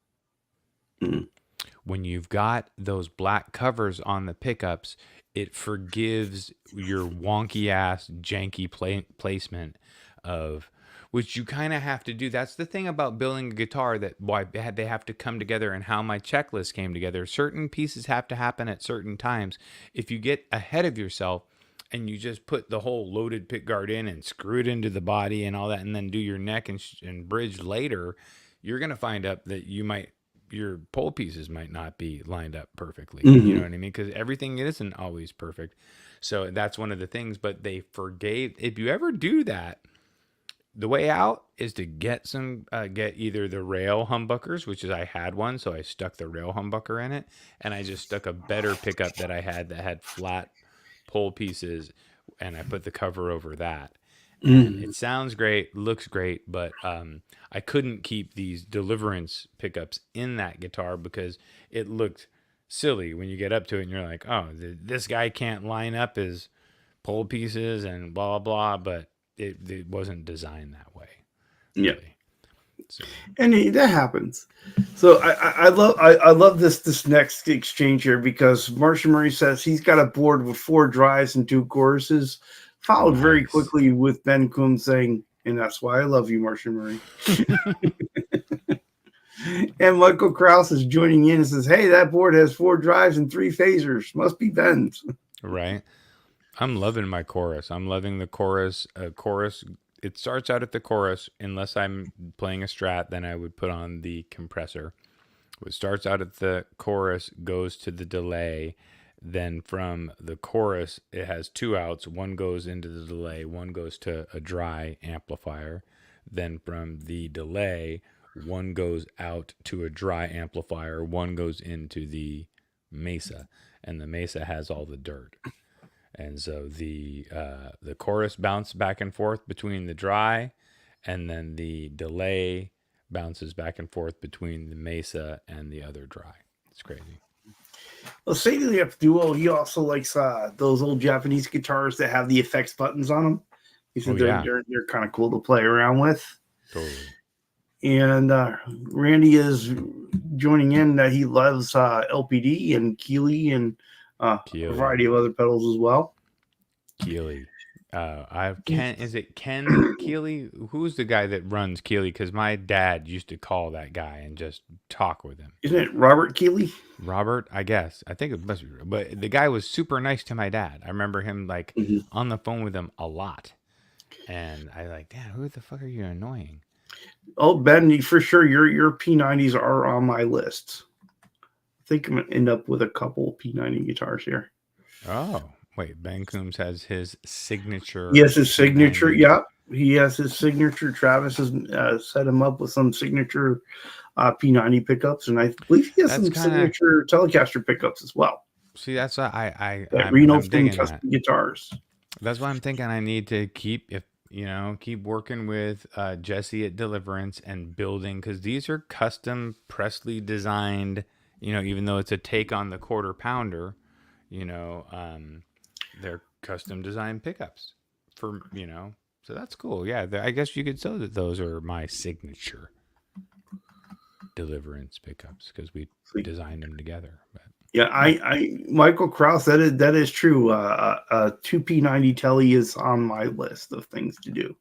A: When you've got those black covers on the pickups, it forgives your wonky ass janky placement of which you kind of have to do. That's the thing about building a guitar, that why they have to come together, and how my checklist came together. Certain pieces have to happen at certain times. If you get ahead of yourself and you just put the whole loaded pick guard in and screw it into the body and all that, and then do your neck and bridge later, you're going to find up that your pole pieces might not be lined up perfectly. You know what I mean? Because everything isn't always perfect. So that's one of the things, but they forgave. If you ever do that, the way out is to get get either the rail humbuckers, which is I had one, so I stuck the rail humbucker in it, and I just stuck a better pickup that I had that had flat pole pieces, and I put the cover over that. And it sounds great, looks great, but I couldn't keep these Deliverance pickups in that guitar because it looked silly when you get up to it and you're like, oh, this guy can't line up his pole pieces and blah blah blah, but it wasn't designed that way.
B: Yeah.
A: Really. So.
B: And that happens. So I love this next exchange here because Marshall Murray says he's got a board with 4 drives and 2 choruses, followed very quickly with Ben Coombs saying, "And that's why I love you, Marshall Murray." And Michael Krause is joining in and says, "Hey, that board has 4 drives and 3 phasers. Must be Ben's."
A: Right. I'm loving my chorus. I'm loving the chorus. Chorus. It starts out at the chorus. Unless I'm playing a Strat, then I would put on the compressor. It starts out at the chorus, goes to the delay. Then from the chorus, it has 2 outs. One goes into the delay. One goes to a dry amplifier. Then from the delay, one goes out to a dry amplifier. One goes into the Mesa, and the Mesa has all the dirt. And so the chorus bounces back and forth between the dry, and then the delay bounces back and forth between the Mesa and the other dry. It's crazy.
B: Well, Sadie F. Duo, he also likes those old Japanese guitars that have the effects buttons on them. He said they're kind of cool to play around with.
A: Totally.
B: And Randy is joining in that he loves LPD and Keeley and a variety of other pedals as well.
A: Keeley. I have Ken. Is it Ken Keeley? Who's the guy that runs Keeley? Because my dad used to call that guy and just talk with him.
B: Isn't it Robert Keeley?
A: Robert, I guess. I think it must be. But the guy was super nice to my dad. I remember him like on the phone with him a lot. And I like, Dad, who the fuck are you annoying?
B: Oh, Ben, for sure, your P90s are on my list. I think I'm going to end up with a couple P90 guitars here.
A: Oh, wait. Ben Coombs has his signature.
B: He has his signature. P90. Yeah, he has his signature. Travis has set him up with some signature P90 pickups, and I believe he has some signature Telecaster pickups as well.
A: See, that's what I'm
B: Reno Finn custom guitars.
A: That's why I'm thinking I need to keep working with Jesse at Deliverance and building, because these are custom Presley designed, even though it's a take on the quarter pounder, they're custom designed pickups for, so that's cool. Yeah. I guess you could say that those are my signature Deliverance pickups because we designed them together. But.
B: Yeah, Michael Krause, that is true. 2 P90 Telly is on my list of things to do.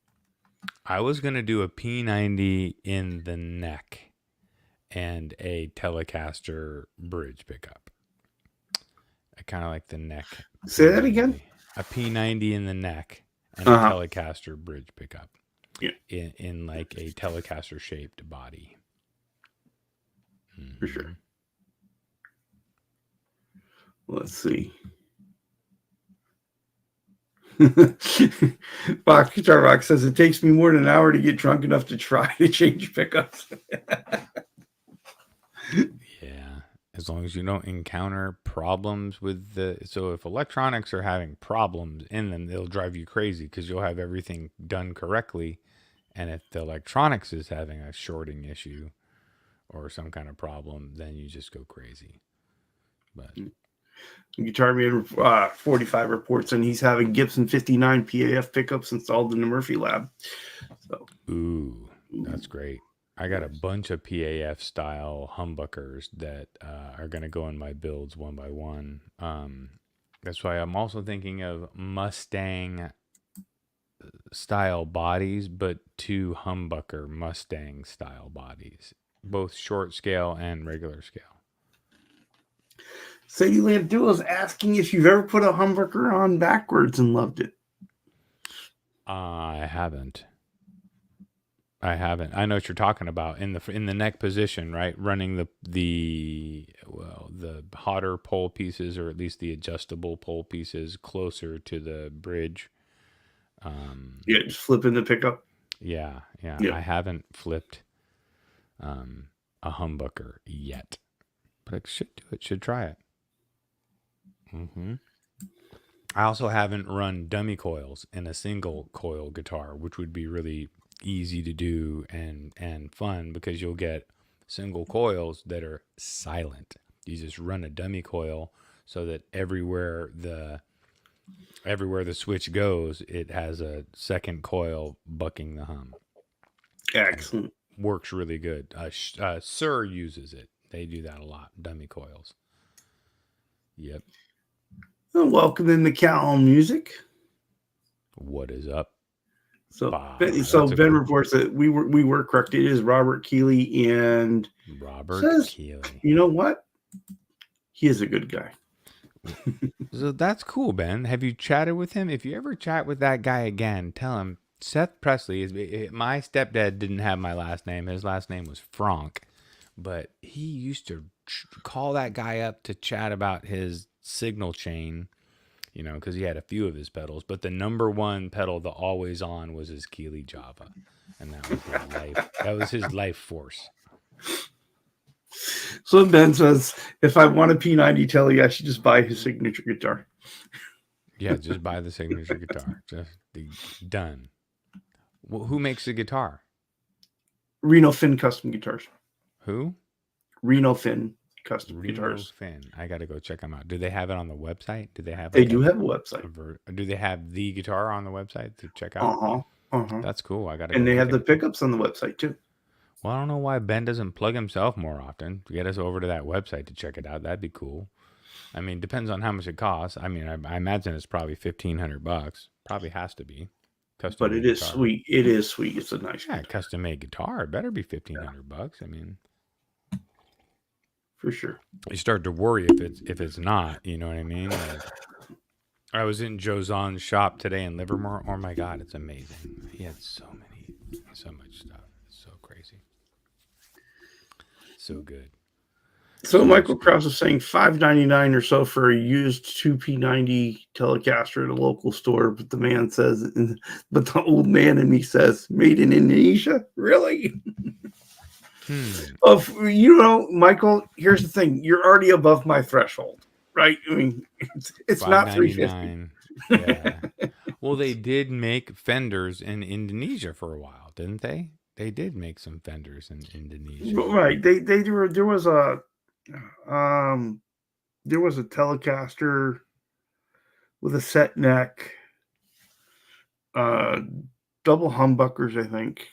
A: I was gonna do a P90 in the neck and a Telecaster bridge pickup. I kind of like the neck.
B: Say that again.
A: A P90 in the neck and a Telecaster bridge pickup.
B: Yeah.
A: In like a Telecaster shaped body.
B: For sure. Let's see. Fox Guitar Rock says it takes me more than an hour to get drunk enough to try to change pickups.
A: Yeah, as long as you don't encounter problems with so if electronics are having problems in them, they'll drive you crazy because you'll have everything done correctly. And if the electronics is having a shorting issue or some kind of problem, then you just go crazy. But
B: Guitar Man 45 reports, and he's having Gibson 59 PAF pickups installed in the Murphy lab. So,
A: ooh, that's great. I got a bunch of PAF style humbuckers that are going to go in my builds one by one. That's why I'm also thinking of Mustang style bodies, but 2 humbucker Mustang style bodies, both short scale and regular scale.
B: Sadieland Duo is asking if you've ever put a humbucker on backwards and loved it.
A: I haven't. I know what you're talking about in the neck position, right? Running the hotter pole pieces, or at least the adjustable pole pieces, closer to the bridge.
B: Yeah, just flipping the pickup.
A: Yeah.
B: Yeah.
A: I haven't flipped a humbucker yet, but I should do it. Should try it. I also haven't run dummy coils in a single coil guitar, which would be really easy to do and fun, because you'll get single coils that are silent. You just run a dummy coil so that everywhere the switch goes, it has a second coil bucking the hum.
B: Excellent.
A: Works really good. Sir uses it. They do that a lot. Dummy coils. Yep.
B: Well, welcome in McCallum Music.
A: What is up?
B: So,
A: Wow,
B: Ben reports that we were correct. It is Robert Keeley, and
A: Keeley.
B: You know what? He is a good guy.
A: So that's cool, Ben. Have you chatted with him? If you ever chat with that guy again, tell him Seth Presley is my stepdad. Didn't have my last name. His last name was Frank, but he used to call that guy up to chat about his signal chain, because he had a few of his pedals, but the number one pedal, the always on, was his Keeley Java, and that was his life. That was his life force.
B: So Ben says, if I want a P90 Telly, I should just buy his signature guitar.
A: Yeah, just buy the signature guitar. Just done. Well, who makes the guitar?
B: Reno Finn Custom Guitars.
A: Who?
B: Reno Finn Custom Guitars.
A: Finn. I got to go check them out. Do they have it on the website? Do they have?
B: They do have a website.
A: Do they have the guitar on the website to check out? That's cool. I got to.
B: And they have the pickups on the website too.
A: Well, I don't know why Ben doesn't plug himself more often. Get us over to that website to check it out. That'd be cool. I mean, depends on how much it costs. I mean, I imagine it's probably $1,500. Probably has to be.
B: But it is guitar. Sweet. It is sweet. It's a nice
A: guitar. Custom made guitar. It better be $1,500. I mean,
B: for sure.
A: You start to worry if it's not. You know what I mean? Like, I was in Joe Zahn's shop today in Livermore. Oh my God, it's amazing. He had so much stuff. It's so crazy. So good.
B: So Michael Krause is saying $5.99 or so for a used 2P90 Telecaster at a local store, but the old man in me says, made in Indonesia? Really? Michael, here's the thing. You're already above my threshold, right? I mean, it's not $3.50.
A: Yeah. Well, they did make fenders in Indonesia for a while, didn't they? They did make some fenders in Indonesia.
B: Right. There was a Telecaster with a set neck, double humbuckers, I think,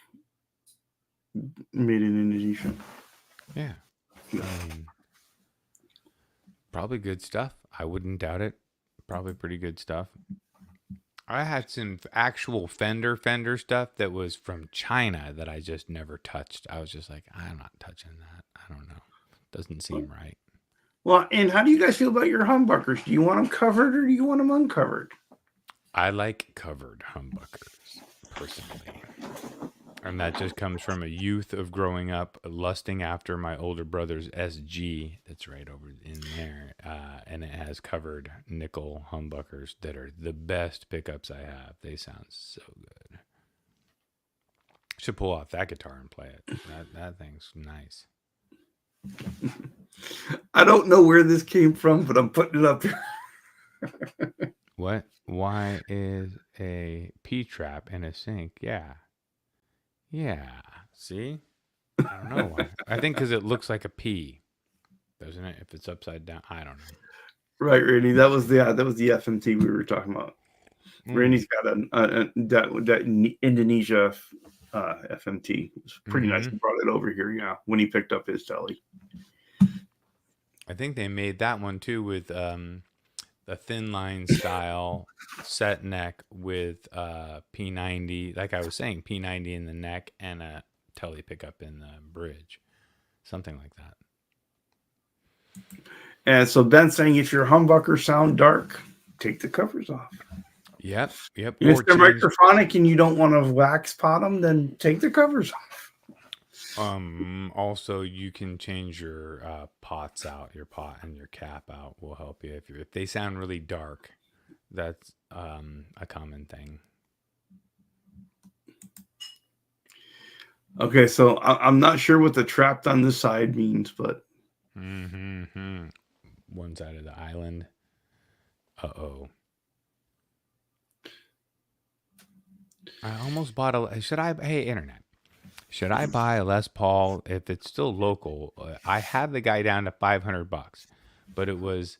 B: made in Indonesia.
A: Yeah. I mean, probably good stuff. I wouldn't doubt it. Probably pretty good stuff. I had some actual fender stuff that was from China that I just never touched. I was just like, I'm not touching that. I don't know. Doesn't seem right.
B: Well, and how do you guys feel about your humbuckers? Do you want them covered or do you want them uncovered?
A: I like covered humbuckers, personally. And that just comes from a youth of growing up lusting after my older brother's SG that's right over in there. And it has covered nickel humbuckers that are the best pickups I have. They sound so good. Should pull off that guitar and play it. That thing's nice.
B: I don't know where this came from, but I'm putting it up here.
A: What? Why is a P-trap in a sink? Yeah. See? I don't know why. I think because it looks like a P, doesn't it? If it's upside down, I don't know.
B: Right, Randy. That was the FMT we were talking about. Randy's got that Indonesia FMT. It was pretty nice. He brought it over here, when he picked up his telly.
A: I think they made that one too with a thin line style set neck with P90, like I was saying, P90 in the neck and a telly pickup in the bridge, something like that.
B: And so Ben's saying if your humbuckers sound dark, take the covers off.
A: Yep.
B: And
A: Or
B: if they're
A: change.
B: microphonic and you don't want to wax pot them, then take the covers off.
A: Also, you can change your pots out. Your pot and your cap out will help you if they sound really dark. That's a common thing.
B: Okay, so I'm not sure what the trapped on this side means, but
A: One side of the island. Uh-oh. I almost bought hey, internet. Should I buy a Les Paul if it's still local? I had the guy down to $500, but it was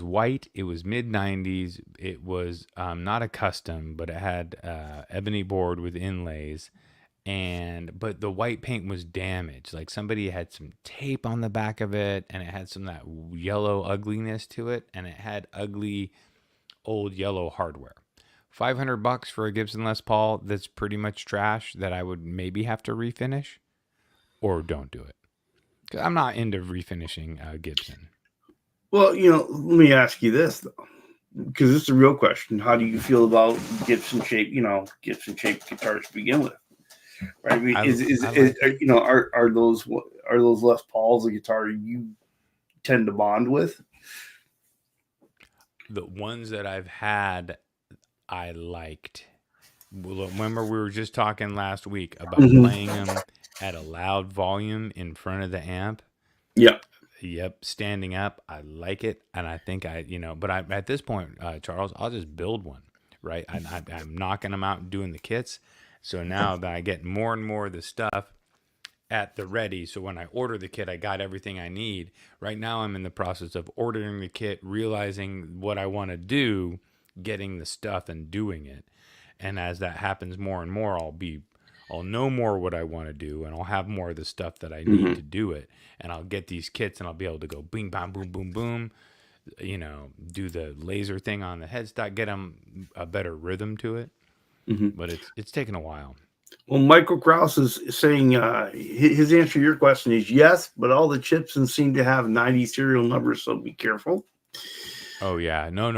A: white. It was mid-90s. It was not a custom, but it had ebony board with inlays. But the white paint was damaged. Like somebody had some tape on the back of it, and it had some of that yellow ugliness to it, and it had ugly old yellow hardware. $500 for a Gibson Les Paul that's pretty much trash that I would maybe have to refinish, or don't do it. 'Cause I'm not into refinishing Gibson.
B: well, let me ask you this though, because this is a real question. How do you feel about Gibson shaped guitars to begin with? Right? I mean, are those Les Pauls a guitar you tend to bond with?
A: The ones that I've had, I liked. Remember, we were just talking last week about playing them at a loud volume in front of the amp.
B: Yeah.
A: Yep, standing up. I like it, and I think but at this point, Charles, I'll just build one. Right? I'm knocking them out and doing the kits. So now that I get more and more of the stuff at the ready, so when I order the kit, I got everything I need. Right now, I'm in the process of ordering the kit, realizing what I want to do, getting the stuff and doing it. And as that happens more and more, I'll know more what I want to do, and I'll have more of the stuff that I need to do it. And I'll get these kits, and I'll be able to go bing, bam, boom, boom, boom. Do the laser thing on the headstock, get them a better rhythm to it. But it's taken a while.
B: Well, Michael Krause is saying his answer to your question is yes, but all the Gibsons seem to have 90 serial numbers, so be careful.
A: Oh, yeah. No,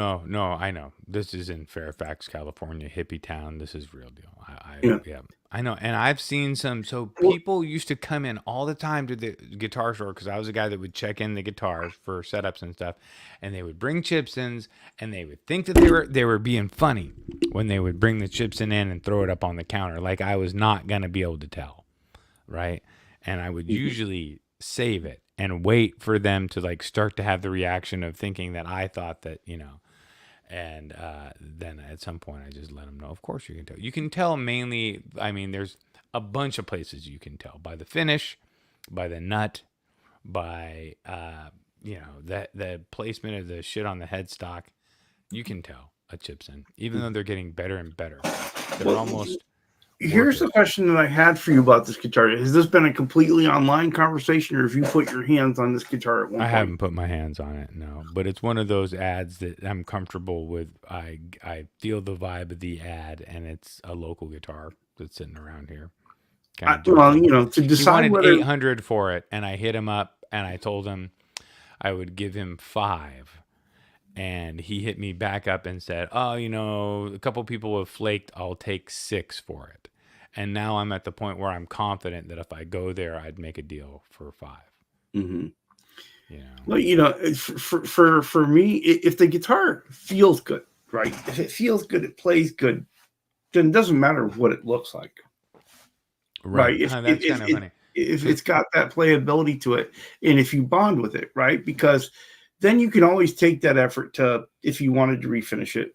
A: I know. This is in Fairfax, California, hippie town. This is real deal. Yeah, I know. And I've seen some. So people used to come in all the time to the guitar store because I was a guy that would check in the guitars for setups and stuff. And they would bring Gibsons, and they would think that they were being funny when they would bring the Gibson in and throw it up on the counter. Like I was not going to be able to tell. Right. And I would usually save it and wait for them to start to have the reaction of thinking that I thought that, and then at some point I just let them know, of course you can tell. You can tell mainly, there's a bunch of places you can tell by the finish, by the nut, by, the placement of the shit on the headstock. You can tell a Gibson, even though they're getting better and better. They're almost...
B: Here's the question that I had for you about this guitar. Has this been a completely online conversation, or have you put your hands on this guitar at one point?
A: I haven't put my hands on it, no. But it's one of those ads that I'm comfortable with. I feel the vibe of the ad, and it's a local guitar that's sitting around here.
B: To decide
A: he wanted
B: whether
A: $800 for it, and I hit him up, and I told him I would give him $5. And he hit me back up and said, a couple people have flaked. I'll take $6 for it. And now I'm at the point where I'm confident that if I go there, I'd make a deal for $5.
B: Well, for me, if the guitar feels good, right? If it feels good, it plays good, then it doesn't matter what it looks like. Right?
A: That's kind of funny.
B: If it's got that playability to it, and if you bond with it, right? Because then you can always take that effort to, if you wanted to refinish it,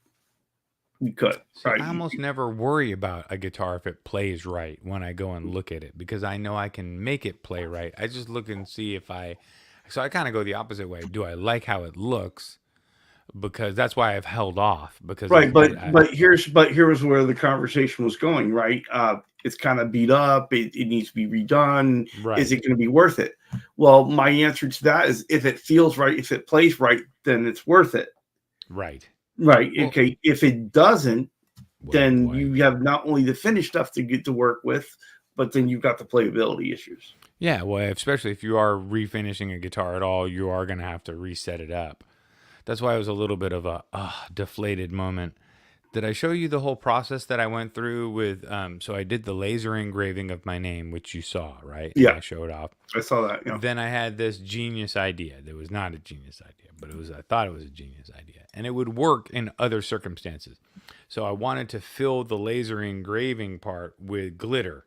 B: you could. Right?
A: I almost never worry about a guitar if it plays right when I go and look at it, because I know I can make it play right. I just look and see so I kind of go the opposite way. Do I like how it looks? Because that's why I've held off. Because
B: here was where the conversation was going. Right, it's kind of beat up. It needs to be redone. Right. Is it going to be worth it? Well, my answer to that is if it feels right, if it plays right, then it's worth it.
A: Right.
B: Right. Well, okay. If it doesn't, then you have not only the finished stuff to get to work with, but then you've got the playability issues.
A: Yeah, well, especially if you are refinishing a guitar at all, you are going to have to reset it up. That's why it was a little bit of a deflated moment. Did I show you the whole process that I went through with? So I did the laser engraving of my name, which you saw, right?
B: Yeah.
A: And I showed off.
B: I saw that. Yeah.
A: Then I had this genius idea. That was not a genius idea, but it was. I thought it was a genius idea, and it would work in other circumstances. So I wanted to fill the laser engraving part with glitter,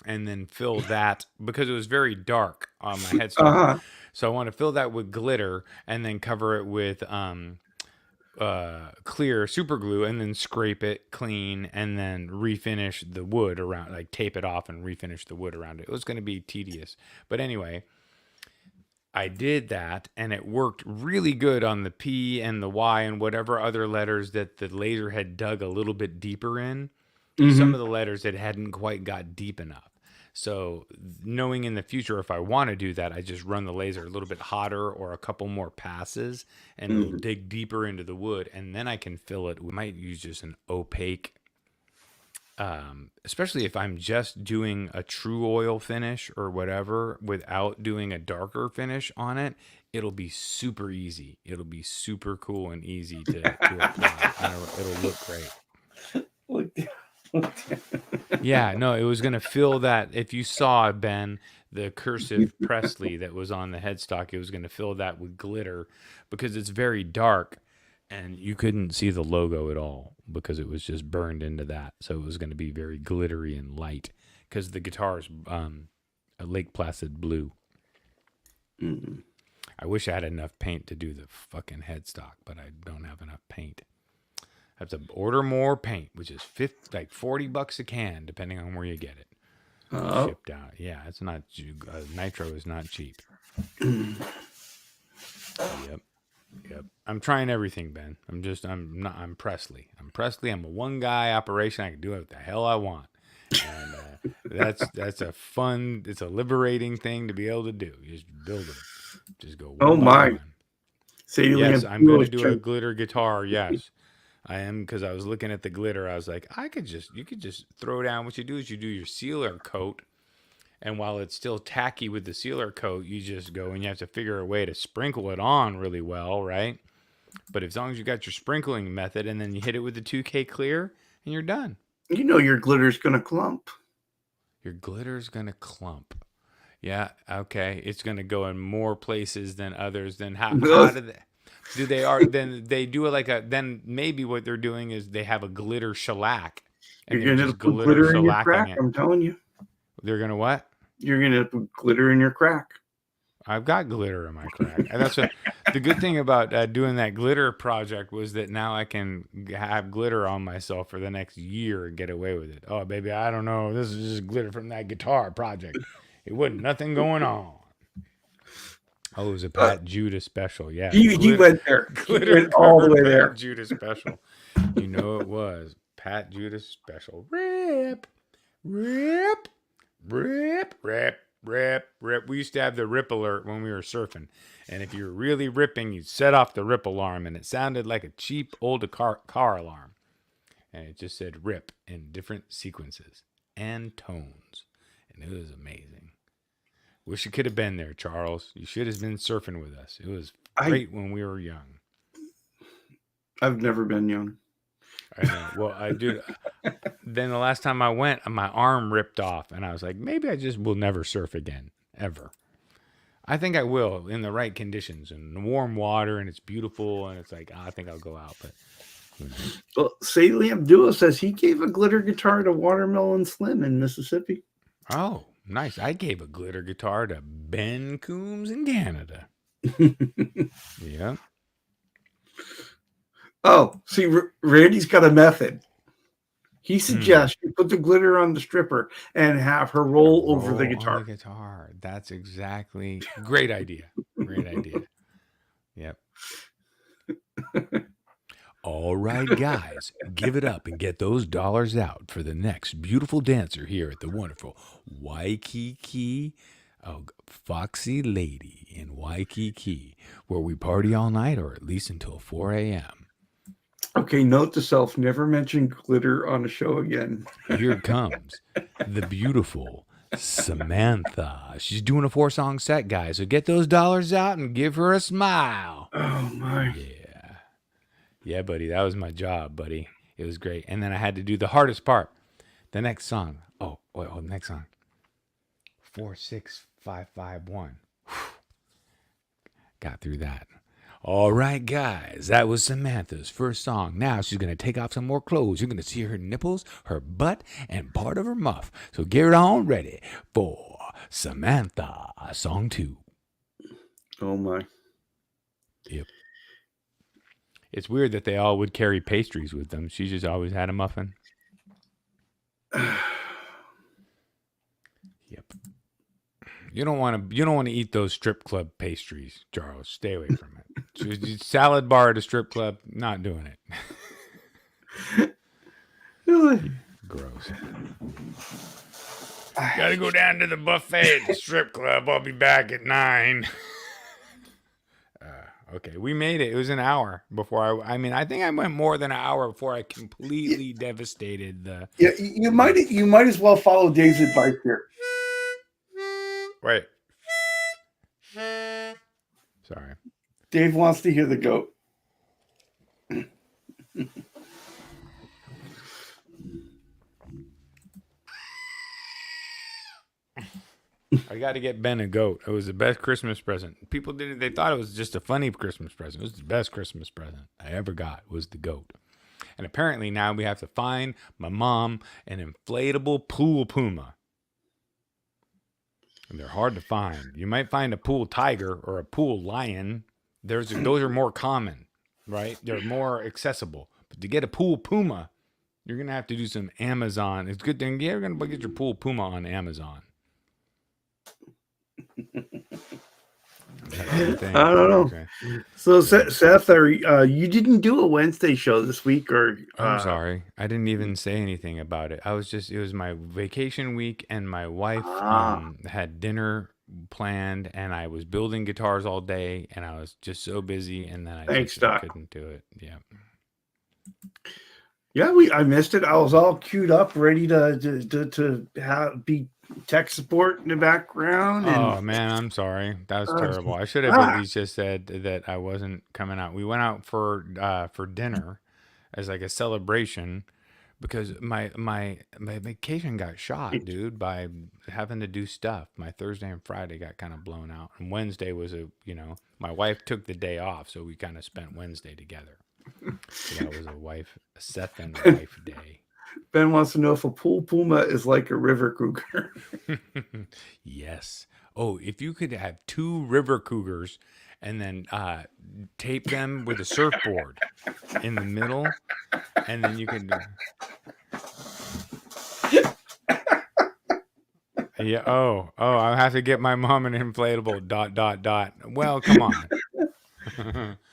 A: and then fill that because it was very dark on my headstone.
B: Uh-huh.
A: So I want to fill that with glitter and then cover it with clear super glue and then scrape it clean and then refinish the wood around, like tape it off and refinish the wood around it. It was going to be tedious. But anyway, I did that and it worked really good on the P and the Y and whatever other letters that the laser had dug a little bit deeper in. Some of the letters that hadn't quite got deep enough. So knowing in the future, if I want to do that, I just run the laser a little bit hotter or a couple more passes and it'll dig deeper into the wood. And then I can fill it. We might use just an opaque, especially if I'm just doing a true oil finish or whatever without doing a darker finish on it. It'll be super easy. It'll be super cool and easy to apply. It'll look great. Yeah, no, it was going to fill that. If you saw, Ben, the cursive Presley that was on the headstock, it was going to fill that with glitter because it's very dark and you couldn't see the logo at all because it was just burned into that. So it was going to be very glittery and light because the guitar is a Lake Placid blue. I wish I had enough paint to do the fucking headstock, but I don't have enough paint. I have to order more paint, which is $40 a can, depending on where you get it. Shipped out. Yeah, it's not. Nitro is not cheap. Yep. I'm trying everything, Ben. I'm Presley. I'm Presley. I'm a one guy operation. I can do what the hell I want. And that's a fun. It's a liberating thing to be able to do. You just build it. Just go.
B: Oh my.
A: Yes, I'm going to do a glitter guitar. Yes. I am, because I was looking at the glitter. I was like, you could just throw down. What you do is you do your sealer coat, and while it's still tacky with the sealer coat, you just go and you have to figure a way to sprinkle it on really well, right? But as long as you got your sprinkling method, and then you hit it with the 2K clear, and you're done.
B: You know your glitter's gonna clump.
A: Your glitter's gonna clump. Yeah, okay. It's gonna go in more places than others. Then how do they? Then they do it then maybe what they're doing is they have a glitter shellac.
B: And you're going to put glitter in your crack, I'm telling you.
A: They're going to what?
B: You're going to put glitter in your crack.
A: I've got glitter in my crack. And that's the good thing about doing that glitter project was that now I can have glitter on myself for the next year and get away with it. Oh, baby, I don't know. This is just glitter from that guitar project. It wasn't nothing going on. Oh, it was a Pat Judah special. Yeah.
B: He went there.
A: Glitter
B: went all the way there.
A: Pat Judah special. You know it was. Pat Judah special. Rip. Rip. Rip. Rip. Rip. Rip. We used to have the rip alert when we were surfing. And if you were really ripping, you'd set off the rip alarm. And it sounded like a cheap old car alarm. And it just said rip in different sequences and tones. And it was amazing. Wish you could have been there, Charles. You should have been surfing with us. It was great when we were young.
B: I've never been young.
A: I know. Well, I do. Then the last time I went, my arm ripped off, and I was like, maybe I just will never surf again, ever. I think I will in the right conditions and warm water, and it's beautiful, and it's like, I think I'll go out, but who knows?
B: Well, say Liam Duo says he gave a glitter guitar to Watermelon Slim in Mississippi.
A: Oh. Nice. I gave a glitter guitar to Ben Coombs in Canada. Yeah.
B: Oh, see, Randy's got a method. He suggests you put the glitter on the stripper and have her roll over the guitar.
A: On the guitar. That's exactly great idea. Great idea. Yep. All right, guys, give it up and get those dollars out for the next beautiful dancer here at the wonderful Waikiki, Foxy Lady in Waikiki, where we party all night or at least until 4 a.m.
B: Okay, note to self: never mention glitter on a show again.
A: Here comes the beautiful Samantha. She's doing a 4-song set, guys. So get those dollars out and give her a smile.
B: Oh my!
A: Yeah. Yeah, buddy. That was my job, buddy. It was great. And then I had to do the hardest part. The next song. Oh, wait, next song. 46551. Got through that. All right, guys, that was Samantha's first song. Now she's going to take off some more clothes. You're going to see her nipples, her butt, and part of her muff. So get on ready for Samantha, song 2.
B: Oh my!
A: Yep. It's weird that they all would carry pastries with them. She just always had a muffin. Yep. You don't want to eat those strip club pastries, Charles. Stay away from it. Salad bar at a strip club, not doing it. Gross. Gotta go down to the buffet at the strip club. I'll be back at 9. Okay, we made it. It was an hour before I mean, I think I went more than an hour before I completely devastated the.
B: Yeah, you might as well follow Dave's advice here.
A: Wait. Sorry.
B: Dave wants to hear the goat.
A: I got to get Ben a goat. It was the best Christmas present. People didn't. They thought it was just a funny Christmas present. It was the best Christmas present I ever got. Was the goat. And apparently now we have to find my mom an inflatable pool puma. And they're hard to find. You might find a pool tiger or a pool lion. Those are more common, right? They're more accessible. But to get a pool puma, you're gonna have to do some Amazon. It's a good thing you're gonna get your pool puma on Amazon.
B: I don't know. Okay. So Seth, you didn't do a Wednesday show this week, or
A: I'm sorry, I didn't even say anything about it. It was my vacation week, and my wife had dinner planned, and I was building guitars all day, and I was just so busy, and then I couldn't do it. Yeah.
B: Yeah, I missed it. I was all queued up, ready to be tech support in the background. And,
A: oh man, I'm sorry. That was terrible. I should have at least just said that I wasn't coming out. We went out for dinner as like a celebration because my vacation got shot, dude, by having to do stuff. My Thursday and Friday got kind of blown out, and Wednesday was my wife took the day off, so we kind of spent Wednesday together. So that was a Seth and wife day.
B: Ben wants to know if a pool puma is like a river cougar.
A: Yes. Oh, if you could have 2 river cougars and then tape them with a surfboard in the middle, and then you can. Yeah. Oh, I'll have to get my mom an inflatable ... Well, come on.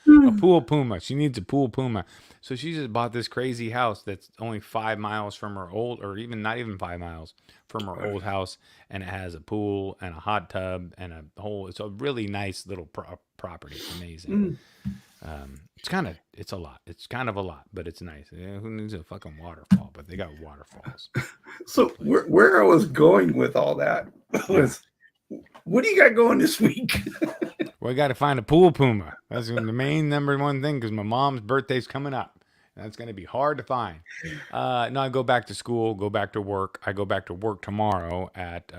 A: A pool puma. She needs a pool puma. So she just bought this crazy house that's only 5 miles from her old, or even not even 5 miles from her old house, and it has a pool and a hot tub and a whole. It's a really nice little property. It's amazing. It's a lot. It's kind of a lot, but it's nice. Who needs a fucking waterfall? But they got waterfalls.
B: So where I was going with all that was, what do you got going this week?
A: Well, I got to find a pool puma. That's the main number one thing because my mom's birthday's coming up. That's going to be hard to find. No, I go back to school, go back to work. I go back to work tomorrow at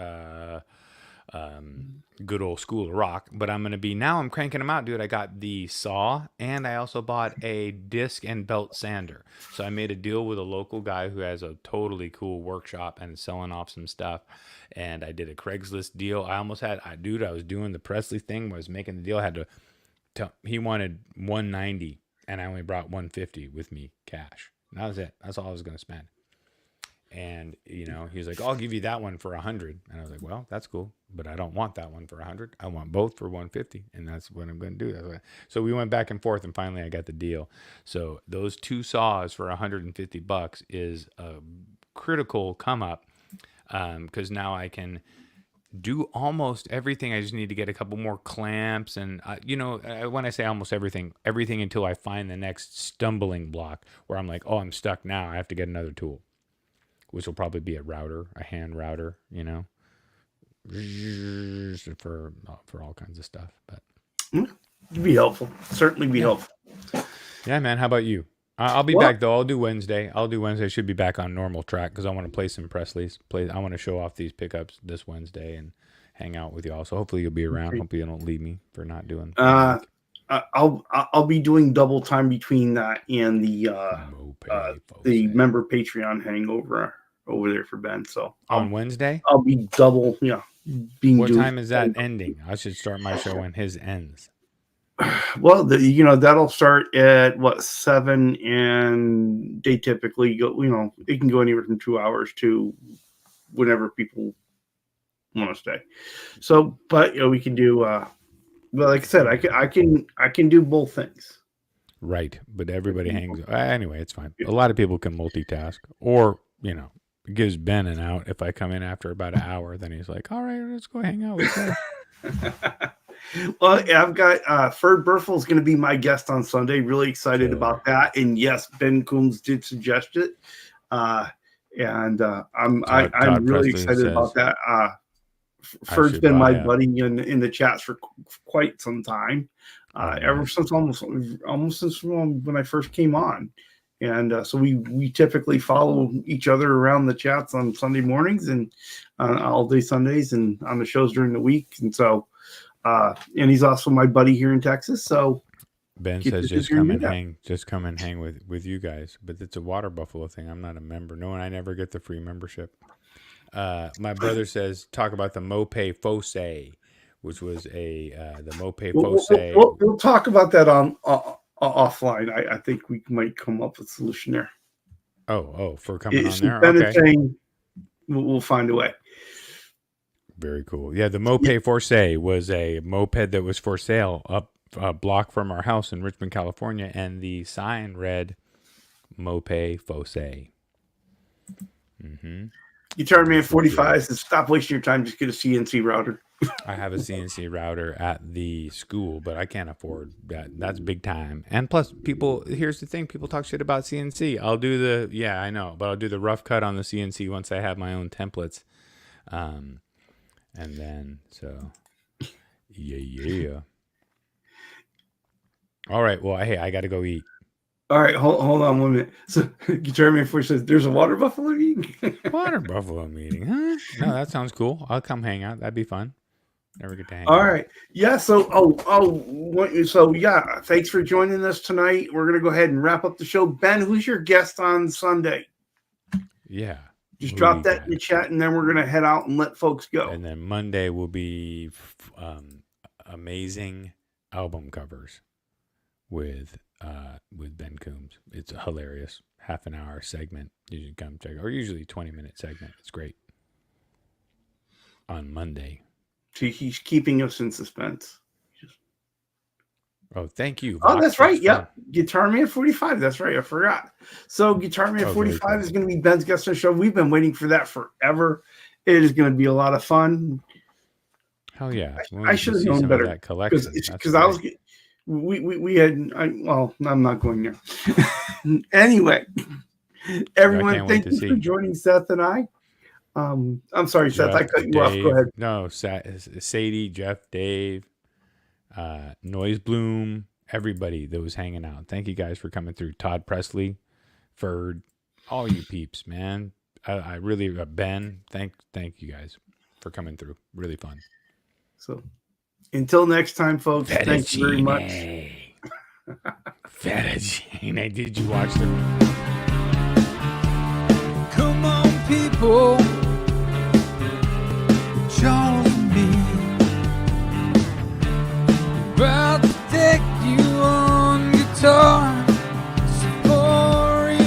A: good old School of Rock. But I'm cranking them out, dude. I got the saw, and I also bought a disc and belt sander. So I made a deal with a local guy who has a totally cool workshop and is selling off some stuff. And I did a Craigslist deal. I was doing the Presley thing. I was making the deal. I had to he wanted $190, and I only brought $150 with me cash. And that was it. That's all I was going to spend. And he was like, "I'll give you that one for $100." And I was like, "Well, that's cool, but I don't want that one for $100. I want both for $150, and that's what I'm going to do." So we went back and forth, and finally I got the deal. So those 2 saws for $150 is a critical come up, because now I can do almost everything. I just need to get a couple more clamps, and when I say almost everything until I find the next stumbling block where I'm like, oh, I'm stuck now. I have to get another tool, which will probably be a hand router, for all kinds of stuff. But
B: It'd be helpful. Certainly be helpful.
A: yeah, man. How about you? I'll be back though. I'll do Wednesday. I should be back on normal track because I want to play some Presley's. I want to show off these pickups this Wednesday and hang out with y'all. So hopefully you'll be around.
B: Okay.
A: Hopefully you don't leave me for not doing.
B: I'll be doing double time between that and the member Patreon hangover over there for Ben. So
A: on Wednesday
B: I'll be double. Yeah.
A: What time is that ending? I should start my show when his ends.
B: Well, that'll start at 7, and they typically go. It can go anywhere from 2 hours to whenever people want to stay. So, but we can do. Well, like I said, I can do both things.
A: Right, but everybody hangs. Anyway, it's fine. A lot of people can multitask, or it gives Ben an out. If I come in after about an hour, then he's like, "All right, let's go hang out with you."
B: Well, I've got Ferd Burfel is going to be my guest on Sunday. Really excited about that. And yes, Ben Coombs did suggest it, and I'm really excited about that. Ferd's been my buddy in the chats for quite some time, ever since almost since when I first came on. And so we typically follow each other around the chats on Sunday mornings and all day Sundays and on the shows during the week. And so. And he's also my buddy here in Texas. So
A: Ben says just come and hang with you guys. But it's a Water Buffalo thing. I'm not a member. No, and I never get the free membership. My brother says talk about the Mopay Fosse, which was the Mopay Fosse.
B: We'll talk about that on offline. I think we might come up with a solution there.
A: Oh, for coming on there.
B: Okay. Saying we'll find a way.
A: Very cool. Yeah, the Mopay Force was a moped that was for sale up a block from our house in Richmond, California, and the sign read Mopay Fosse.
B: Guitar Man 45 says, stop wasting your time, just get a CNC router.
A: I have a CNC router at the school, but I can't afford that. That's big time. And plus, here's the thing, people talk shit about CNC. I'll do the rough cut on the CNC once I have my own templates. And then, so, yeah. All right. Well, hey, I got to go eat.
B: All right. Hold on 1 minute. So, Guitar Man 4 says, there's a Water Buffalo meeting?
A: Water Buffalo meeting, huh? No, that sounds cool. I'll come hang out. That'd be fun. Never get to hang out.
B: All right. Yeah. So, yeah, thanks for joining us tonight. We're going to go ahead and wrap up the show. Ben, who's your guest on Sunday?
A: Yeah.
B: Just drop that in the chat, and then we're going to head out and let folks go.
A: And then Monday will be amazing album covers with Ben Coombs. It's a hilarious half an hour segment. You should come check it. Or usually 20-minute segment. It's great. On Monday.
B: See, he's keeping us in suspense.
A: Oh, thank you.
B: Oh, that's right. Yeah. Guitar Man 45. That's right. I forgot. So Guitar Man 45 is going to be Ben's guest on the show. We've been waiting for that forever. It is going to be a lot of fun.
A: Hell yeah.
B: I should have known better. Because I was, we had, well, I'm not going there. Anyway, everyone, thank you for joining Seth and I. I'm sorry, Seth, I cut you off. Go ahead.
A: No, Sadie, Jeff, Dave. Noise Bloom, everybody that was hanging out. Thank you guys for coming through. Todd Presley, Ferd, all you peeps, man. I really, Ben, thank you guys for coming through. Really fun.
B: So until next time, folks, thanks very much.
A: Fettuccine, did you watch the?
D: Come on, people. Charles and me. About to take you on guitar safari.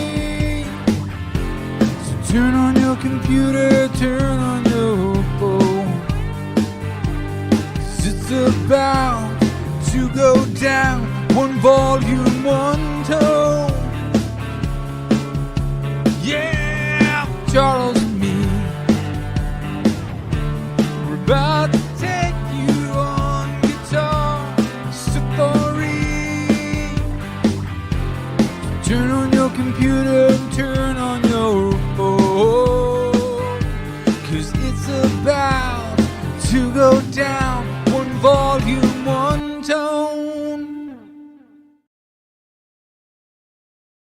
D: So turn on your computer, turn on your phone. 'Cause it's about to go down. One volume, one tone. Yeah, Charles and me. We're about turn on your computer and turn on your phone. 'Cause it's about to go down one volume